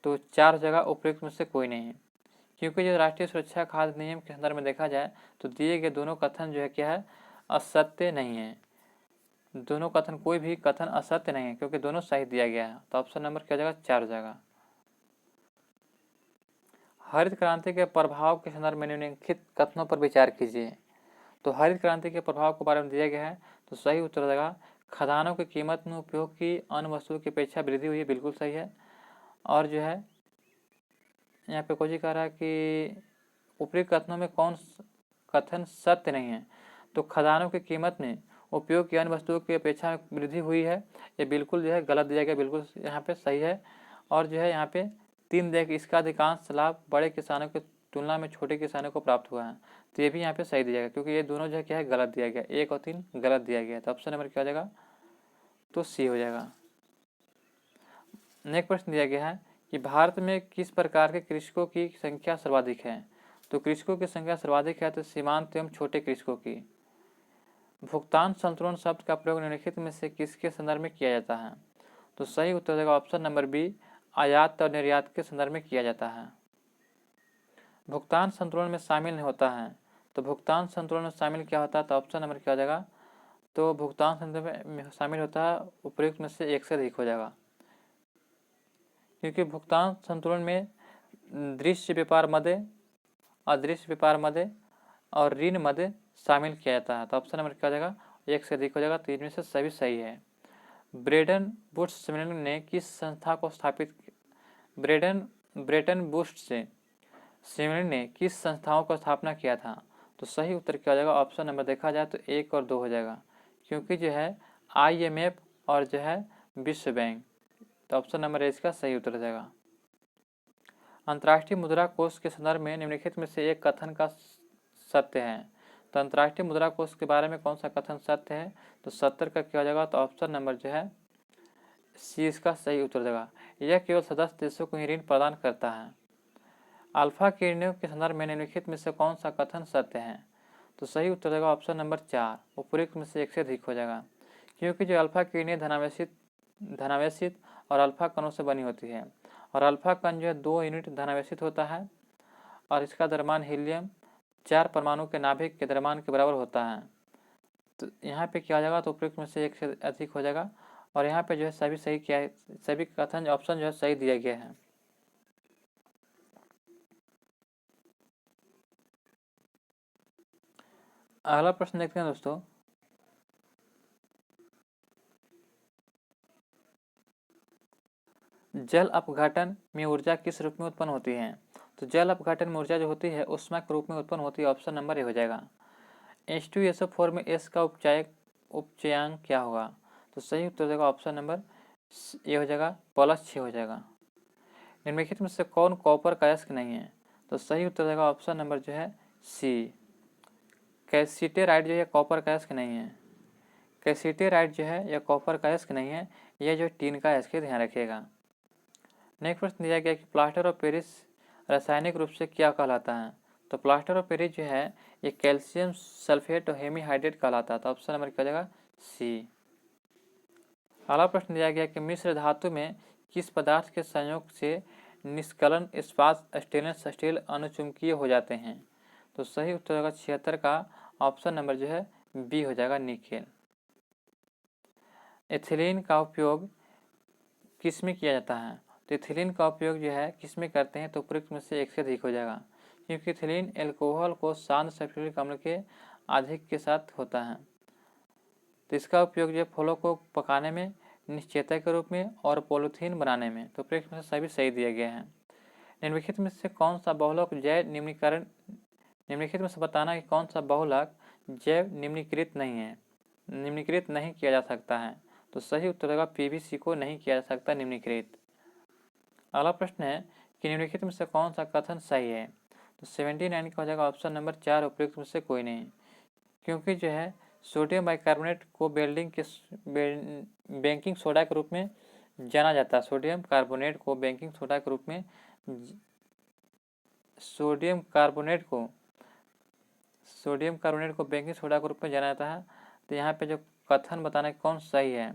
तो 4 जगह उपयुक्त में से कोई नहीं है, क्योंकि जो राष्ट्रीय सुरक्षा खाद्य नियम के संदर्भ में देखा जाए तो दिए गए दोनों कथन जो है क्या है, असत्य नहीं है। दोनों कथन, कोई भी कथन असत्य नहीं है, क्योंकि दोनों सही दिया गया है। तो ऑप्शन नंबर क्या जाएगा, 4 जगह। हरित क्रांति के प्रभाव के संदर्भ में निम्नलिखित कथनों पर विचार कीजिए। तो हरित क्रांति के प्रभाव के बारे में दिया गया है, तो सही उत्तर देगा खदानों की कीमत में उपयोग की अन्य वस्तुओं की अपेक्षा वृद्धि हुई है, बिल्कुल सही है। और जो है यहाँ पे कोई कह रहा है कि ऊपरी कथनों में कौन कथन सत्य नहीं है, तो खदानों की कीमत में उपयोग की अन्य वस्तुओं की अपेक्षा वृद्धि हुई है, ये बिल्कुल जो है गलत दिया गया, बिल्कुल यहाँ पे सही है। और जो है यहाँ पे 3 दिया कि इसका अधिकांश लाभ बड़े किसानों की तुलना में छोटे किसानों को प्राप्त हुआ है, तो ये भी यहाँ पे सही दिया गया, क्योंकि ये दोनों जो है क्या है, गलत दिया गया, 1 और 3 गलत दिया गया। तो ऑप्शन नंबर क्या हो जाएगा, तो सी हो जाएगा। नेक्स्ट प्रश्न दिया गया है कि भारत में किस प्रकार के कृषकों की संख्या सर्वाधिक है। तो कृषकों की संख्या सर्वाधिक है तो सीमांत एवं छोटे कृषकों की। भुगतान संतुलन शब्द का प्रयोग निम्नलिखित में से किसके संदर्भ में किया जाता है। तो सही उत्तर देगा ऑप्शन नंबर बी, आयात और निर्यात के संदर्भ में किया जाता है। भुगतान संतुलन में शामिल नहीं होता है। तो भुगतान संतुलन में शामिल क्या होता है, तो ऑप्शन नंबर क्या हो जाएगा, तो भुगतान संतुलन में शामिल होता है उपयुक्त में से एक से अधिक हो जाएगा, क्योंकि भुगतान संतुलन में दृश्य व्यापार मध्य, अदृश्य व्यापार मध्य और ऋण मध्य शामिल किया जाता है। तो ऑप्शन नंबर क्या हो जाएगा, एक से अधिक हो जाएगा। तो इनमें से सभी सही है। ब्रेटन वुड्स सम्मेलन ने किस संस्था को स्थापित, ब्रेटन वुड्स से सम्मेलन ने किस संस्थाओं को स्थापना किया था। तो सही उत्तर क्या हो जाएगा, ऑप्शन नंबर देखा जाए तो 1 और 2 हो जाएगा, क्योंकि जो है IMF और जो है विश्व बैंक। तो ऑप्शन नंबर इसका सही उत्तर हो जाएगा। अंतर्राष्ट्रीय मुद्रा कोष के संदर्भ में निम्नलिखित में से एक कथन का सत्य है। तो अंतर्राष्ट्रीय मुद्रा कोष के बारे में कौन सा कथन सत्य है, तो 70 का क्या हो जाएगा, तो ऑप्शन नंबर जो है सी इसका सही उत्तर देगा। यह केवल सदस्य देशों को ही ऋण प्रदान करता है। अल्फा किरणों के संदर्भ में निम्नलिखित में से कौन सा कथन सत्य है। तो सही उत्तर देगा ऑप्शन नंबर 4, उपयुक्त में से एक से अधिक हो जाएगा, क्योंकि जो अल्फा किरणें धनावेशित और अल्फा कणों से बनी होती है, और अल्फा कण जो है 2 यूनिट धनावेशित होता है और इसका द्रव्यमान हीलियम 4 परमाणु के नाभिक के द्रव्यमान के बराबर होता है। तो यहाँ पे क्या हो जाएगा, तो उपयुक्त में से एक से अधिक हो जाएगा, और यहाँ पे जो है सभी सही किया है, सभी कथन ऑप्शन जो है सही दिया गया है। अगला प्रश्न देखते हैं दोस्तों, जल अपघटन में ऊर्जा किस रूप में उत्पन्न होती है। तो जल अपघटन में ऊर्जा जो होती है ऊष्मा के रूप में उत्पन्न होती है। ऑप्शन नंबर ए हो जाएगा। H2SO4 में S का उपचयांक क्या होगा। तो सही उत्तर देगा ऑप्शन नंबर ए हो जाएगा, +6 हो जाएगा। निम्नलिखित में से कौन कॉपर का अयस्क नहीं है। तो सही उत्तर देगा ऑप्शन नंबर जो है सी, कैल्सिटेराइड जो है कॉपर का अयस्क नहीं है। कैल्सिटेराइड जो है यह कॉपर का अयस्क नहीं है, यह जो टीन का अयस्क है, ध्यान रखिएगा। नेक्स्ट प्रश्न दिया गया कि प्लास्टर ऑफ पेरिस रासायनिक रूप से क्या कहलाता है। तो प्लास्टर ऑफ पेरिस जो है ये कैल्शियम सल्फेट और हेमीहाइड्रेट कहलाता है। तो ऑप्शन नंबर क्या जाएगा, सी। अगला प्रश्न दिया गया कि मिश्र धातु में किस पदार्थ के संयोग से निष्कलन इस्पात स्टेनलेस स्टील अनुचुंबकीय हो जाते हैं। तो सही उत्तर होगा 76 का ऑप्शन नंबर जो है बी हो जाएगा, निकेल। एथिलीन का उपयोग किस में किया जाता है। तो एथिलीन का उपयोग जो है किस में करते हैं, तो उपयुक्त में से एक से अधिक हो जाएगा, क्योंकि एथिलीन एल्कोहल को शांत सल्फ्यूरिक अम्ल के अधिक के साथ होता है। तो इसका उपयोग जो फलों को पकाने में, निश्चेतक के रूप में और पॉलीथीन बनाने में। तो उपयुक्त में से सभी सही दिया गया है। निम्नलिखित में से कौन सा बहुलक जैव निम्नीकरण, निम्नलिखित में से बताना कि कौन सा बहुलक जैव निम्नीकृत नहीं किया जा सकता है। तो सही उत्तर होगा PVC को नहीं किया जा सकता निम्नीकृत। अगला प्रश्न है कि निम्नलिखित में से कौन सा कथन सही है। तो 79 का हो जाएगा ऑप्शन नंबर 4, उपयुक्त में से कोई नहीं, क्योंकि जो है सोडियम बाइकार्बोनेट को बेकिंग सोडा के रूप में जाना जाता है। सोडियम कार्बोनेट को बेकिंग सोडा के रूप में, सोडियम कार्बोनेट को बेकिंग सोडा के रूप में जाना जाता है। तो यहाँ पे जो कथन बताना है कौन सही है,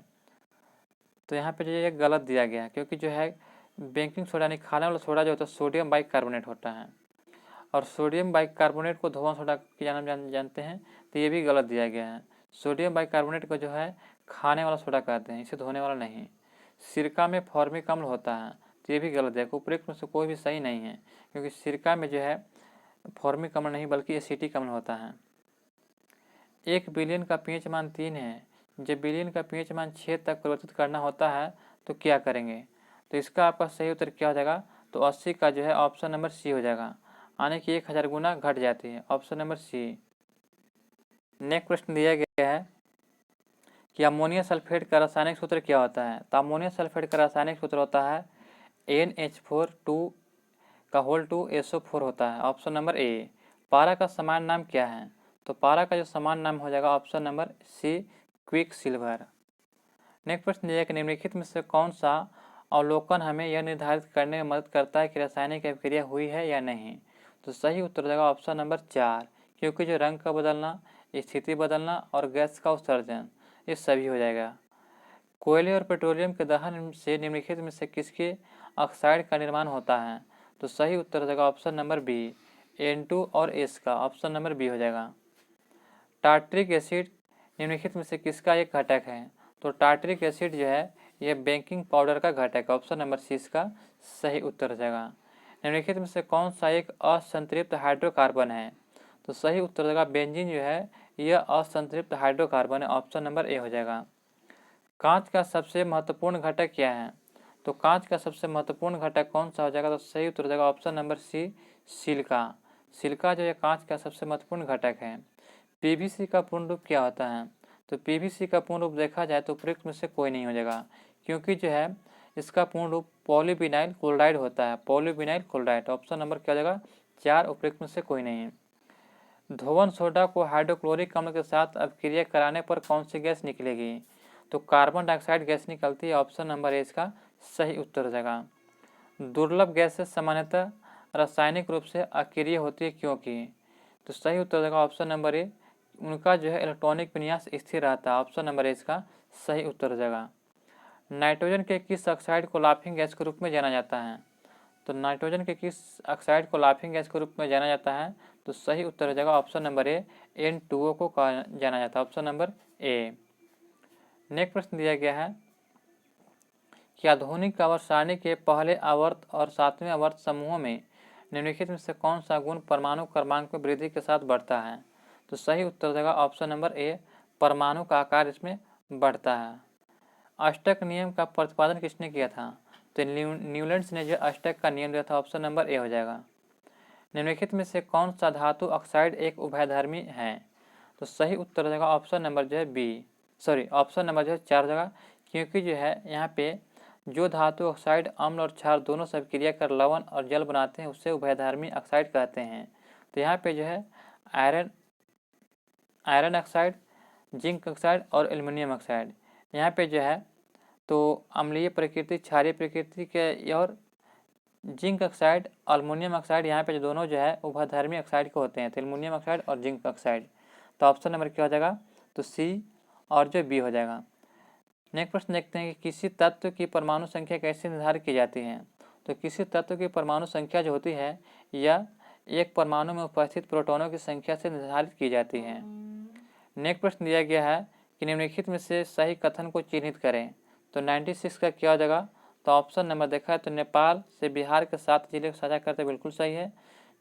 तो यहाँ पे जो ये गलत दिया गया है, क्योंकि जो है बेकिंग सोडा यानी खाने वाला सोडा जो होता है सोडियम बाइकार्बोनेट होता है, और सोडियम बाइकार्बोनेट को धोवा सोडा के नाम जानते हैं। तो ये भी गलत दिया गया है। सोडियम बाइकार्बोनेट को जो है खाने वाला सोडा कहते हैं, इसे धोने वाला नहीं। सिरका में फॉर्मिक अम्ल होता है, तो ये भी गलत है। उपयुक्त में से कोई भी सही नहीं है, क्योंकि सिरका में जो है फॉर्मिक अम्ल नहीं बल्कि एसिटिक अम्ल होता है। 1 बिलियन का पीएच मान 3 है, जब बिलियन का पीएच मान 6 तक परिवर्तित करना होता है तो क्या करेंगे। तो इसका आपका सही उत्तर क्या हो जाएगा, तो 80 का जो है ऑप्शन नंबर सी हो जाएगा, यानी कि 1000 गुना घट जाती है। ऑप्शन नंबर सी। नेक्स्ट प्रश्न दिया गया है कि अमोनिया सल्फेट का रासायनिक सूत्र क्या होता है। तो अमोनिया सल्फेट का रासायनिक सूत्र होता है NH4 का होल 2 SO4 होता है। Option number A. पारा का समान नाम क्या है। तो पारा का जो समान नाम हो जाएगा option number C, quicksilver. Next प्रश्न दिया कि निम्नलिखित में से कौन सा अवलोकन हमें यह निर्धारित करने में मदद करता है कि रासायनिक अभिक्रिया हुई है या नहीं। तो सही उत्तर हो जाएगा ऑप्शन नंबर 4, क्योंकि जो रंग का बदलना, स्थिति बदलना और गैस का उत्सर्जन, ये सभी हो जाएगा। कोयले और पेट्रोलियम के दहन से निम्नलिखित में से किसके ऑक्साइड का निर्माण होता है? तो सही उत्तर हो जाएगा ऑप्शन नंबर बी, N2 और S का, ऑप्शन नंबर बी हो जाएगा। टार्ट्रिक एसिड निम्नलिखित में से किसका एक घटक है? तो टार्ट्रिक एसिड जो है यह बेकिंग पाउडर का घटक है, ऑप्शन नंबर सी इसका सही उत्तर हो जाएगा। निम्नलिखित में से कौन सा एक असंतृप्त हाइड्रोकार्बन है? तो सही उत्तर हो जाएगा बेंजीन जो है यह असंतृप्त हाइड्रोकार्बन है, ऑप्शन नंबर ए हो जाएगा। कांच का सबसे महत्वपूर्ण घटक क्या है? तो कांच का सबसे महत्वपूर्ण घटक कौन सा हो जाएगा? तो सही उत्तर हो जाएगा option number C, silica. Silica जो है कांच का सबसे महत्वपूर्ण घटक है। पीवीसी का पूर्ण रूप क्या होता है? तो पीवीसी का पूर्ण रूप देखा जाए तो उपयुक्त में से कोई नहीं हो जाएगा, क्योंकि जो है इसका पूर्ण रूप पॉलीविनाइल क्लोराइड होता है, पॉलीविनाइल क्लोराइड, ऑप्शन नंबर क्या हो जाएगा 4, उपयुक्त में से कोई नहीं है। धोवन सोडा को हाइड्रोक्लोरिक अम्ल के साथ अभिक्रिया कराने पर कौन सी गैस निकलेगी? तो कार्बन डाइऑक्साइड गैस निकलती है, ऑप्शन नंबर ए इसका सही उत्तर हो जाएगा। दुर्लभ गैसें सामान्यतः रासायनिक रूप से अक्रिय होती है, क्योंकि तो सही उत्तर हो जाएगा ऑप्शन नंबर ए, उनका जो है इलेक्ट्रॉनिक विन्यास स्थिर रहता है, ऑप्शन नंबर ए इसका सही उत्तर हो जाएगा। नाइट्रोजन के किस ऑक्साइड को लाफिंग गैस के रूप में जाना जाता है? तो नाइट्रोजन के किस ऑक्साइड को लाफिंग गैस के रूप में जाना जाता है? तो सही उत्तर हो जाएगा ऑप्शन नंबर ए, N2O को जाना जाता है, ऑप्शन नंबर ए। नेक्स्ट प्रश्न दिया गया है कि आधुनिक आवर्त सारणी के पहले आवर्त और 7वें आवर्त समूहों में निम्नलिखित में से कौन सा गुण परमाणु क्रमांक में वृद्धि के साथ बढ़ता है? तो सही उत्तर हो जाएगा ऑप्शन नंबर ए, परमाणु का आकार इसमें बढ़ता है। अष्टक नियम का प्रतिपादन किसने किया था? तो न्यूलैंड्स ने जो अष्टक का नियम दिया था, ऑप्शन नंबर ए हो जाएगा। निम्नलिखित में से कौन सा धातु ऑक्साइड एक उभयधर्मी है? तो सही उत्तर हो जाएगा ऑप्शन नंबर जो है बी, ऑप्शन नंबर जो है 4 हो जाएगा, क्योंकि जो है यहाँ पे जो धातु ऑक्साइड अम्ल और क्षार दोनों से अभिक्रिया कर लवण और जल बनाते हैं उससे उभयधर्मी ऑक्साइड कहते हैं। तो यहाँ पे जो है आयरन ऑक्साइड, जिंक ऑक्साइड और एल्युमिनियम ऑक्साइड, यहाँ पे जो है तो अम्लीय प्रकृति, क्षारीय प्रकृति के, और जिंक ऑक्साइड, अल्युमिनियम ऑक्साइड, यहाँ पे जो दोनों जो है उभयधर्मी ऑक्साइड के होते हैं, तो एल्युमिनियम ऑक्साइड और जिंक ऑक्साइड। तो ऑप्शन नंबर क्या हो जाएगा? तो सी और जो बी हो जाएगा। नेक्स्ट प्रश्न देखते हैं कि किसी तत्व की परमाणु संख्या कैसे निर्धारित की जाती है? तो किसी तत्व की परमाणु संख्या जो होती है यह एक परमाणु में उपस्थित प्रोटॉनों की संख्या से निर्धारित की जाती है। नेक्स्ट प्रश्न दिया गया है कि निम्नलिखित में से सही कथन को चिन्हित करें। तो 96 का क्या हो जाएगा? तो ऑप्शन नंबर देखा है तो नेपाल से बिहार के 7 जिले साझा करते बिल्कुल सही है।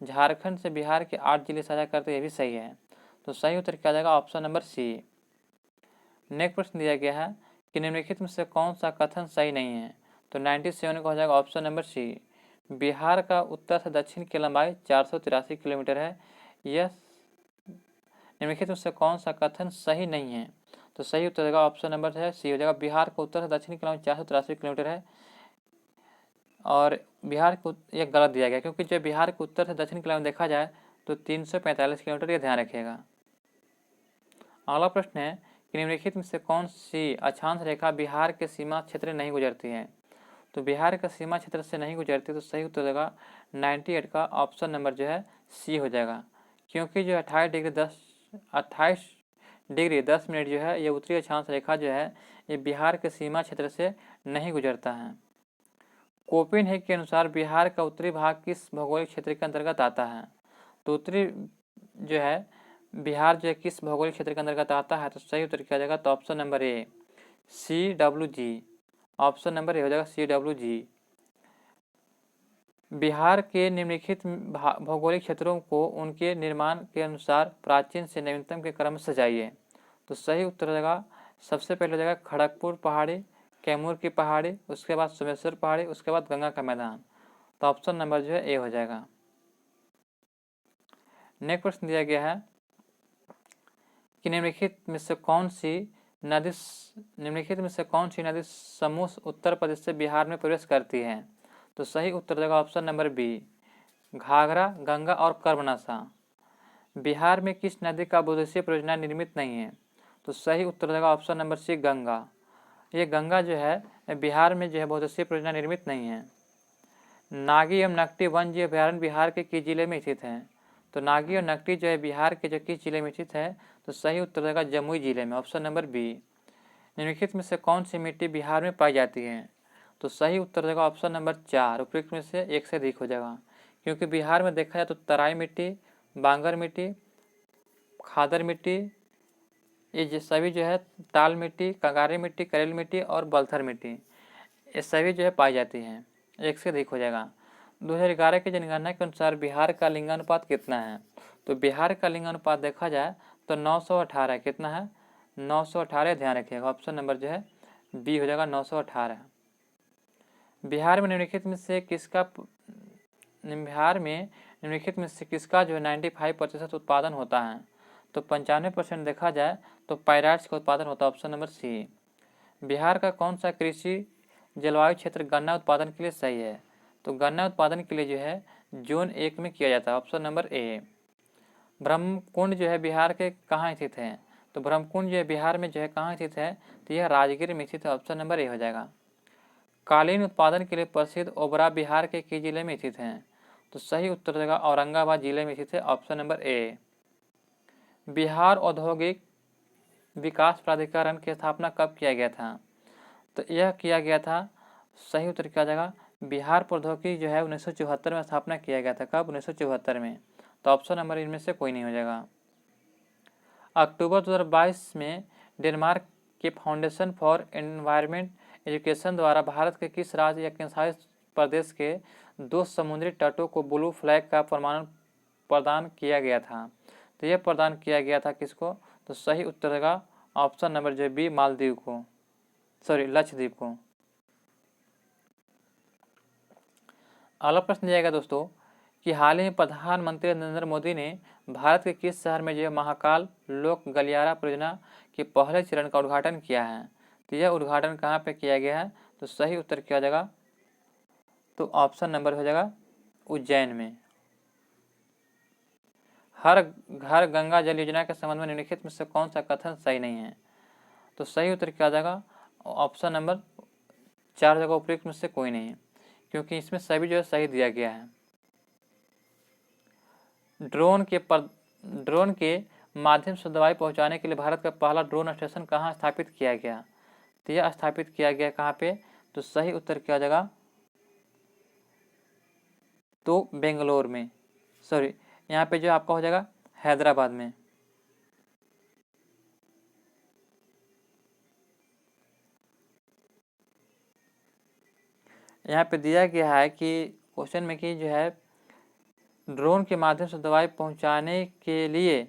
झारखंड से बिहार के 8 जिले साझा करते ये भी सही है। तो सही उत्तर क्या हो जाएगा? ऑप्शन नंबर सी। नेक्स्ट प्रश्न दिया गया है कि निम्नलिखित में से कौन सा कथन सही नहीं है? तो 97 का हो जाएगा ऑप्शन नंबर सी, बिहार का उत्तर से दक्षिण की लंबाई 483 किलोमीटर है। यह निम्नलिखित में से कौन सा कथन सही नहीं है? तो सही उत्तर होगा ऑप्शन नंबर है सी हो जाएगा, बिहार का उत्तर से दक्षिण की लंबाई 483 किलोमीटर है। और बिहार को यह गलत दिया गया, क्योंकि जब बिहार के उत्तर से दक्षिण की लंबाई देखा जाए तो 345 किलोमीटर, ये ध्यान रखिएगा। अगला प्रश्न है कि निम्नलिखित में से कौन सी अक्षांश रेखा बिहार के सीमा क्षेत्र नहीं गुजरती है? तो बिहार का सीमा क्षेत्र से नहीं गुजरती, तो सही उत्तर होगा 98 का, ऑप्शन नंबर जो है सी हो जाएगा, क्योंकि जो 28 डिग्री 10 मिनट जो है ये उत्तरी अक्षांश रेखा जो है ये बिहार के सीमा क्षेत्र से नहीं गुजरता है। कोपेनहेग के अनुसार बिहार का उत्तरी भाग किस भौगोलिक क्षेत्र के अंतर्गत आता है? तो उत्तरी जो है बिहार जो है किस भौगोलिक क्षेत्र के अंतर्गत आता है? तो सही उत्तर किया जाएगा तो option number A, CWG, option number A हो जाएगा CWG। बिहार के निम्नलिखित भौगोलिक क्षेत्रों को उनके निर्माण के अनुसार प्राचीन से नवीनतम के क्रम से सजाइए। तो सही उत्तर हो जाएगा, सबसे पहले हो जाएगा खड़गपुर पहाड़ी, कैमूर की पहाड़ी, उसके बाद सोमेश्वर पहाड़ी, उसके बाद गंगा का मैदान। तो ऑप्शन नंबर जो है ए हो जाएगा। नेक्स्ट प्रश्न दिया गया है कि निम्नलिखित में से कौन सी नदी समूह उत्तर प्रदेश से बिहार में प्रवेश करती है? तो सही उत्तर देगा option number B, Ghaghara, Ganga और कर्मनाशा। बिहार में किस नदी का बहुउद्देशीय परियोजना निर्मित नहीं है? तो सही उत्तर देगा ऑप्शन नंबर सी, गंगा। ये गंगा जो है बिहार में जो है बहुउद्देशीय परियोजना निर्मित नहीं है। नागी एवं नकटी वन्य जीव अभयारण्य बिहार के किस जिले में स्थित है? तो नागी और नकटी जो है बिहार के जो किस जिले में स्थित है? तो सही उत्तर रहेगा जमुई जिले में, ऑप्शन नंबर बी। निम्नलिखित में से कौन सी मिट्टी बिहार में पाई जाती है? तो सही उत्तर रहेगा ऑप्शन नंबर 4, उपयुक्त में से एक से अधिक हो जाएगा। क्योंकि बिहार में देखा जाए तो तराई मिट्टी, बांगर मिट्टी, खादर मिट्टी, ये सभी जो है ताल मिट्टी, कंगारी मिट्टी, करेल मिट्टी और बलथर मिट्टी, ये सभी जो है पाई जाती हैं। एक से अधिक हो जाएगा। 2011 की जनगणना के अनुसार बिहार का लिंगानुपात कितना है? तो बिहार का लिंगानुपात देखा जाए तो 918 कितना है? 918, ध्यान रखिएगा, ऑप्शन नंबर जो है बी हो जाएगा 918। बिहार में निम्नलिखित में से किसका जो है 95% उत्पादन होता है? तो 95% देखा जाए तो पायराइट्स का उत्पादन होता है, ऑप्शन नंबर सी। बिहार का कौन सा कृषि जलवायु क्षेत्र गन्ना उत्पादन के लिए सही है? तो गन्ना उत्पादन के लिए जो है जोन 1 में किया जाता है, ऑप्शन नंबर ए। ब्रह्मकुंड जो है बिहार के कहाँ स्थित है? तो ब्रह्मकुंड जो है बिहार में जो है कहाँ स्थित है? तो यह राजगीर में स्थित है, ऑप्शन नंबर ए हो जाएगा। कालीन उत्पादन के लिए प्रसिद्ध ओबरा बिहार के किस जिले में स्थित हैं? तो सही उत्तर रहेगा औरंगाबाद जिले में स्थित है, ऑप्शन नंबर ए। बिहार औद्योगिक विकास प्राधिकरण की स्थापना कब किया गया था? तो यह किया गया था, सही उत्तर क्या जाएगा, बिहार प्रौद्योगिकी जो है 1974 में स्थापना किया गया था। कब? 1974 में। तो ऑप्शन नंबर इनमें से कोई नहीं हो जाएगा। अक्टूबर 2022 में डेनमार्क के फाउंडेशन फॉर एनवायरमेंट एजुकेशन द्वारा भारत के किस राज्य या केंद्रशासित प्रदेश के 2 समुद्री तटों को ब्लू फ्लैग का प्रमाण प्रदान किया गया था? तो यह प्रदान किया गया था किसको? तो सही उत्तर रहेगा ऑप्शन नंबर जो बी, मालदीव को, सॉरी लक्षद्वीप को। अगला प्रश्न जाएगा दोस्तों कि हाल ही में प्रधानमंत्री नरेंद्र मोदी ने भारत के किस शहर में जो है महाकाल लोक गलियारा परियोजना के पहले चरण का उद्घाटन किया है? तो यह उद्घाटन कहाँ पे किया गया है? तो सही उत्तर क्या हो जाएगा? तो ऑप्शन नंबर हो जाएगा उज्जैन में। हर घर गंगा जल योजना के संबंध में निम्नलिखित में से कौन सा कथन सही नहीं है? तो सही उत्तर क्या हो जाएगा? ऑप्शन नंबर 4 जगह उपयुक्त में से कोई नहीं है, क्योंकि इसमें सभी जो है सही दिया गया है। ड्रोन के माध्यम से दवाई पहुंचाने के लिए भारत का पहला ड्रोन स्टेशन कहाँ स्थापित किया गया? तो यह स्थापित किया गया कहाँ पे? तो सही उत्तर क्या हो जाएगा? तो बेंगलोर में, सॉरी यहाँ पे जो आपका हो जाएगा हैदराबाद में। यहाँ पे दिया गया है कि क्वेश्चन में कि जो है ड्रोन के माध्यम से दवाई पहुंचाने के लिए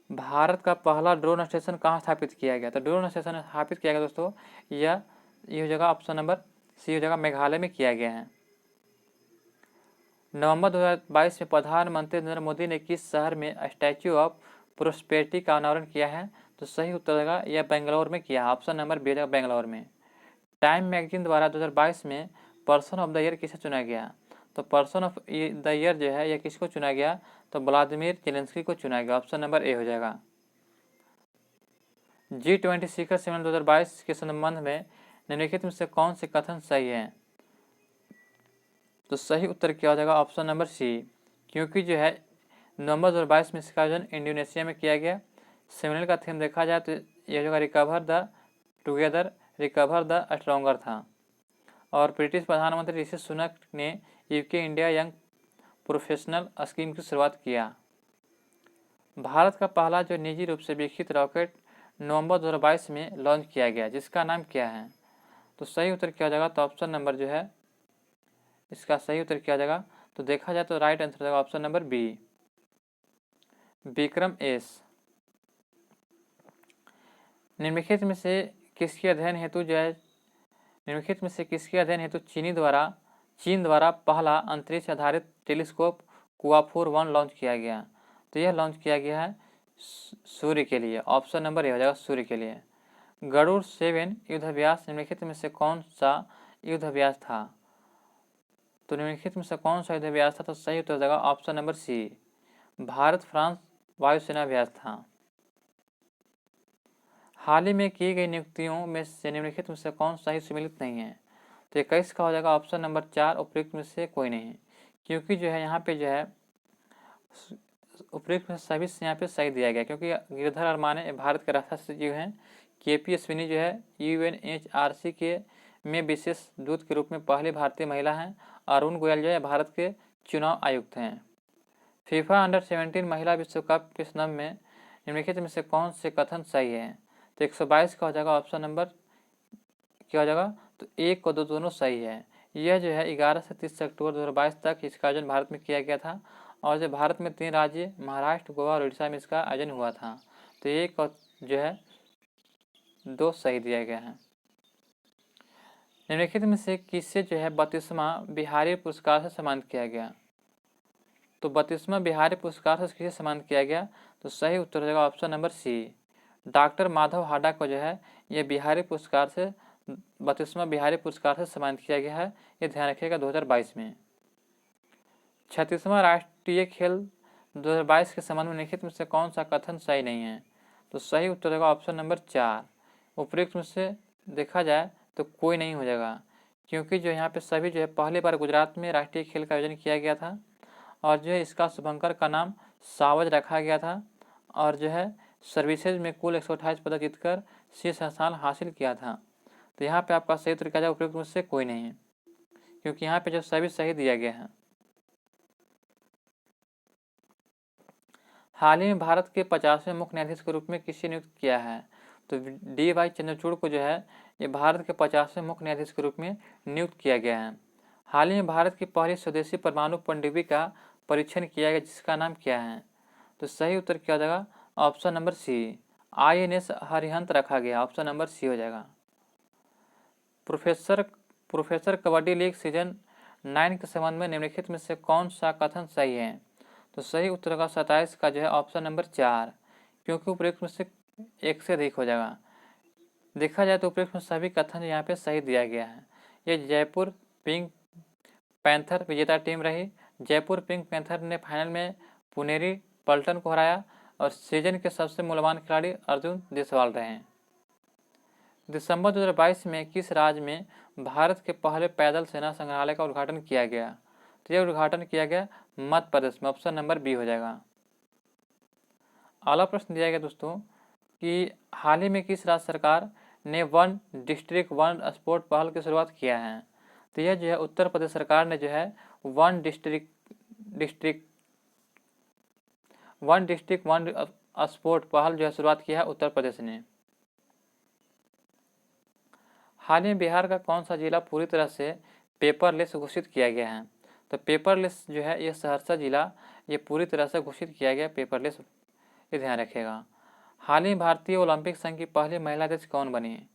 भारत का पहला ड्रोन स्टेशन कहाँ स्थापित किया गया? तो ड्रोन स्टेशन स्थापित किया गया दोस्तों, ये हो जाएगा ऑप्शन नंबर सी हो जाएगा, मेघालय में किया गया है। नवंबर 2022 में प्रधानमंत्री नरेंद्र मोदी ने किस शहर में स्टैच्यू ऑफ प्रोस्पेरिटी का अनावरण किया है? तो सही उत्तर रहेगा यह बेंगलोर में किया है, ऑप्शन नंबर बी, बेंगलोर में। टाइम मैगजीन द्वारा 2022 में पर्सन ऑफ द ईयर किसे चुना गया? तो पर्सन ऑफ द ईयर जो है यह किसको चुना गया? तो व्लादिमीर जेलेंस्की को चुना गया, ऑप्शन नंबर ए हो जाएगा। G20 शिखर सम्मेलन 2022 के संबंध में निम्नलिखित में से कौन से कथन सही है? तो सही उत्तर क्या हो जाएगा? ऑप्शन नंबर सी, क्योंकि जो है नवंबर 2022 में इसका आयोजन इंडोनेशिया में किया गया। सम्मेलन का थीम देखा जाए तो यह जगह recover the together, recover the stronger था। और ब्रिटिश प्रधानमंत्री ऋषि सुनक ने UK India young professional scheme की शुरुआत किया। भारत का पहला जो निजी रूप से विकसित रॉकेट नवंबर 2022 में लॉन्च किया गया, जिसका नाम क्या है? तो सही उत्तर क्या हो जाएगा? तो ऑप्शन नंबर जो है इसका सही उत्तर क्या हो जाएगा? तो देखा जाए तो राइट आंसर हो जाएगा option number B, Vikram S. निम्नलिखित में से किसके अध्ययन हेतु जो है चीन द्वारा पहला अंतरिक्ष आधारित टेलीस्कोप कुआफोर 1 लॉन्च किया गया? तो यह लॉन्च किया गया है सूर्य के लिए, ऑप्शन नंबर ए हो जाएगा सूर्य के लिए। गरुड़ 7 युद्धाभ्यास निम्नलिखित में से कौन सा युद्धाभ्यास था? तो निम्नलिखित में से कौन सा युद्धाभ्यास था? तो सही उत्तर हो जाएगा option number C, Bharat France वायुसेना अभ्यास था। हाल ही में की गई नियुक्तियों में से निम्नलिखित में से कौन सा ही सम्मिलित नहीं है? तो 21 का हो जाएगा ऑप्शन नंबर 4, उपयुक्त में से कोई नहीं, क्योंकि जो है यहाँ पे जो है उपयुक्त में सभी से यहाँ पे सही दिया गया, क्योंकि गिरधर अरमाने भारत के रक्षा सचिव हैं। केपी अश्विनी जो है यूएनएचआरसी के में विशेष दूत के रूप में पहली भारतीय महिला हैं। अरुण गोयल जो है भारत के चुनाव आयुक्त हैं। फीफा अंडर-17 महिला विश्व कप के संदर्भ में निम्नलिखित में से कौन से कथन सही है? तो 122 का हो जाएगा ऑप्शन नंबर क्या हो जाएगा? तो 1 और 2 दोनों सही है। यह जो है 11 से 30 अक्टूबर 2022 तक इसका आयोजन भारत में किया गया था, और जो भारत में 3 राज्य महाराष्ट्र, गोवा और उड़ीसा में इसका आयोजन हुआ था। तो 1 और जो है 2 सही दिया गया है। निम्नलिखित में से किसे जो है 32वां बिहारी पुरस्कार से सम्मानित किया गया? तो 32वां बिहारी पुरस्कार से किसे सम्मानित किया गया? तो सही उत्तर हो जाएगा option number C, doctor Madhav Hada को जो है ये बिहारी पुरस्कार से 32वां बिहारी पुरस्कार से सम्मानित किया गया है। ये ध्यान रखिएगा 2022 में। 36वां राष्ट्रीय खेल 2022 के संबंध में निम्नलिखित में से कौन सा कथन सही नहीं है? तो सही उत्तर होगा ऑप्शन नंबर 4, उपयुक्त में से देखा जाए तो कोई नहीं हो जाएगा, क्योंकि जो यहाँ पे सभी जो है पहली बार गुजरात में राष्ट्रीय खेल का आयोजन किया गया था, और जो है इसका शुभंकर का नाम सावज रखा गया था, और जो है सर्विसेज में कुल 128 पदक जीतकर शीर्ष स्थान हासिल किया था। तो यहाँ पे आपका सही उत्तर क्या जाए? उपयुक्त में से कोई नहीं है, क्योंकि यहाँ पे जो सभी सही दिया गया है। हाल ही में भारत के 50वें मुख्य न्यायाधीश के रूप में किसे नियुक्त किया है? तो डी.वाई. चंद्रचूड़ को जो है ये भारत के 50वें मुख्य न्यायाधीश के रूप में नियुक्त किया गया है। हाल ही में भारत की पहली स्वदेशी परमाणु पनडुब्बी का परीक्षण किया गया, जिसका नाम क्या है? तो सही उत्तर क्या हो जाएगा? Option number C, INS Arihant रखा गया। ऑप्शन नंबर सी हो जाएगा। प्रोफेसर कबड्डी लीग सीजन 9 के संबंध में निम्नलिखित में से कौन सा कथन सही है? तो सही उत्तर का 27 का जो है ऑप्शन नंबर 4, क्योंकि उपयुक्त में से एक से अधिक हो जाएगा। देखा जाए तो उपयुक्त में सभी कथन यहाँ पे सही दिया गया है। ये जयपुर पिंक पैंथर विजेता टीम रही। जयपुर पिंक पैंथर ने फाइनल में पुनेरी पल्टन को हराया, और सीजन के सबसे मूल्यवान खिलाड़ी अर्जुन देसवाल रहे हैं। दिसंबर 2022 में किस राज्य में भारत के पहले पैदल सेना संग्रहालय का उद्घाटन किया गया? तो यह उद्घाटन किया गया मध्य प्रदेश में। ऑप्शन नंबर बी हो जाएगा। अगला प्रश्न दिया गया दोस्तों कि हाल ही में किस राज्य सरकार ने वन डिस्ट्रिक्ट वन स्पोर्ट पहल की शुरुआत किया है? तो यह जो है उत्तर प्रदेश सरकार ने जो है वन डिस्ट्रिक्ट वन स्पोर्ट पहल जो है शुरुआत किया है उत्तर प्रदेश ने। हाल ही में बिहार का कौन सा जिला पूरी तरह से पेपरलेस घोषित किया गया है? तो पेपरलेस जो है ये सहरसा जिला ये पूरी तरह से घोषित किया गया पेपरलेस, ये ध्यान रखिएगा। हाल ही भारतीय ओलंपिक संघ की पहली महिला अध्यक्ष कौन बनी है?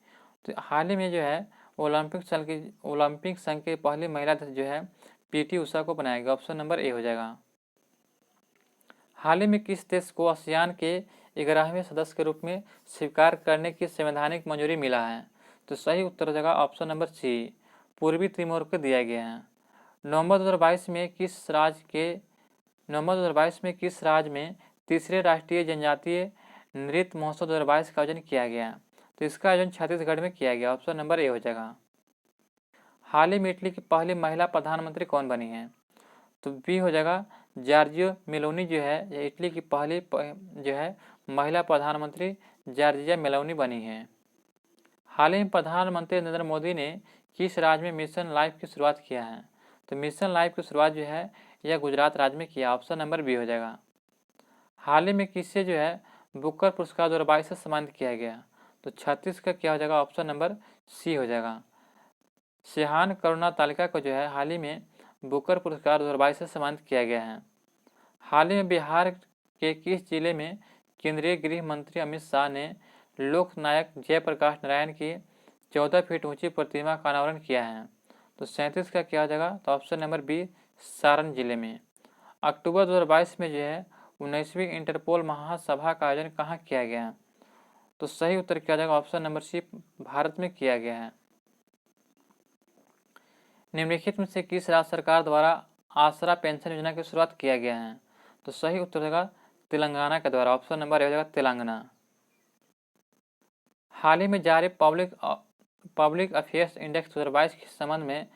तो हाल ही में जो है ओलंपिक संघ की पहली महिला अध्यक्ष जो है PT उषा को बनाया गया। ऑप्शन नंबर ए हो जाएगा। हाल ही में किस देश को आसियान के 11वें सदस्य के रूप में स्वीकार करने की संवैधानिक मंजूरी मिला है? तो सही उत्तर हो जाएगा ऑप्शन नंबर सी, पूर्वी तिमोर को दिया गया है। नवंबर 2022 में किस राज्य में तीसरे राष्ट्रीय जनजातीय नृत्य महोत्सव 2022 का आयोजन किया गया? तो इसका आयोजन छत्तीसगढ़ में किया गया। ऑप्शन नंबर ए हो जाएगा। हाल ही में इटली की पहली महिला प्रधानमंत्री कौन बनी है? तो बी हो जाएगा, जॉर्जिया मेलोनी जो है ये इटली की पहली जो है महिला प्रधानमंत्री जॉर्जिया मेलोनी बनी है। हाल ही में प्रधानमंत्री नरेंद्र मोदी ने किस राज्य में मिशन लाइफ की शुरुआत किया है? तो मिशन लाइफ की शुरुआत जो है यह गुजरात राज्य में किया। ऑप्शन नंबर बी हो जाएगा। हाल ही में किससे जो है बुकर पुरस्कार 2022 से सम्मानित किया गया? तो 36 का क्या हो जाएगा? ऑप्शन नंबर सी हो जाएगा। शेहान करुणा तालिका को जो है हाल ही में बुकर पुरस्कार 2022 से सम्मानित किया गया है। हाल ही में बिहार के किस जिले में केंद्रीय गृह मंत्री अमित शाह ने लोकनायक जयप्रकाश नारायण की 14 फीट ऊंची प्रतिमा का अनावरण किया है? तो 37 का क्या हो जाएगा? तो ऑप्शन नंबर बी, सारण जिले में। अक्टूबर 2022 में जो है 19वीं इंटरपोल महासभा का आयोजन कहाँ किया गया है? तो सही उत्तर क्या जाएगा? ऑप्शन नंबर सी, भारत में किया गया है। निम्नलिखित में से किस राज्य सरकार द्वारा आसरा पेंशन योजना की शुरुआत किया गया है? तो सही उत्तर होगा तेलंगाना के द्वारा। ऑप्शन नंबर ए हो जाएगा तेलंगाना। हाल ही में जारी पब्लिक अफेयर्स इंडेक्स 2022 के संबंध में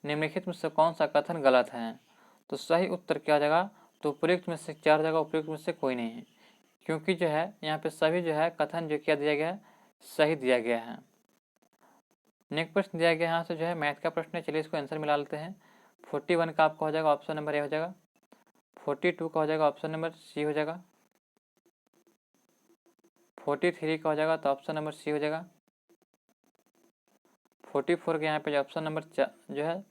निम्नलिखित में से कौन सा कथन गलत है? तो सही उत्तर क्या हो जाएगा? तो उपयुक्त में से 4 जगह, उपयुक्त में से कोई नहीं है, क्योंकि जो है यहाँ पे सभी जो है कथन जो क्या दिया गया है, सही दिया गया है। नेक्स्ट प्रश्न दिया गया यहाँ से जो है मैथ का प्रश्न है, चलिए इसको आंसर मिला लेते हैं। 41 का आपका हो जाएगा ऑप्शन नंबर ए हो जाएगा। 42 का हो जाएगा ऑप्शन नंबर सी हो जाएगा। 43 का हो जाएगा तो ऑप्शन नंबर सी हो जाएगा। 44 के यहाँ पे जो ऑप्शन नंबर जो है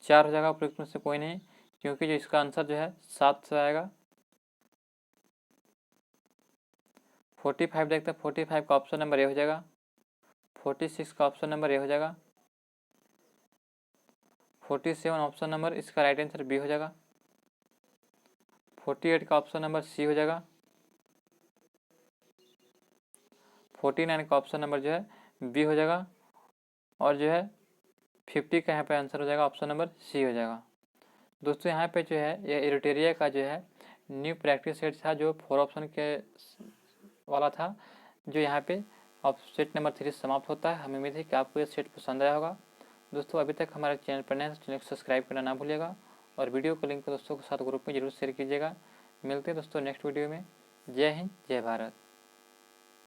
4 हो जाएगा, उपयुक्त में से कोई नहीं, क्योंकि जो इसका आंसर जो है 7 से आएगा। 45 देखते हैं, 45 का ऑप्शन नंबर ए हो जाएगा। 46 का ऑप्शन नंबर ए हो जाएगा। 47 ऑप्शन नंबर इसका राइट आंसर बी हो जाएगा। 48 का ऑप्शन नंबर सी हो जाएगा। 49 का ऑप्शन नंबर जो है बी हो जाएगा। और जो है 50 का यहाँ पे आंसर हो जाएगा ऑप्शन नंबर सी हो जाएगा। दोस्तों यहाँ पे जो है ये एरिटेरिया का जो है न्यू प्रैक्टिस सेट था, जो 4 ऑप्शन के वाला था, जो यहाँ पे अब सेट नंबर 3 समाप्त होता है। हमें उम्मीद है कि आपको ये सेट पसंद आया होगा। दोस्तों अभी तक हमारे चैनल पर नए हैं तो चैनल को सब्सक्राइब करना ना भूलिएगा, और वीडियो को लिंक को दोस्तों के साथ ग्रुप में जरूर शेयर कीजिएगा। मिलते हैं दोस्तों नेक्स्ट वीडियो में। जय हिंद, जय भारत।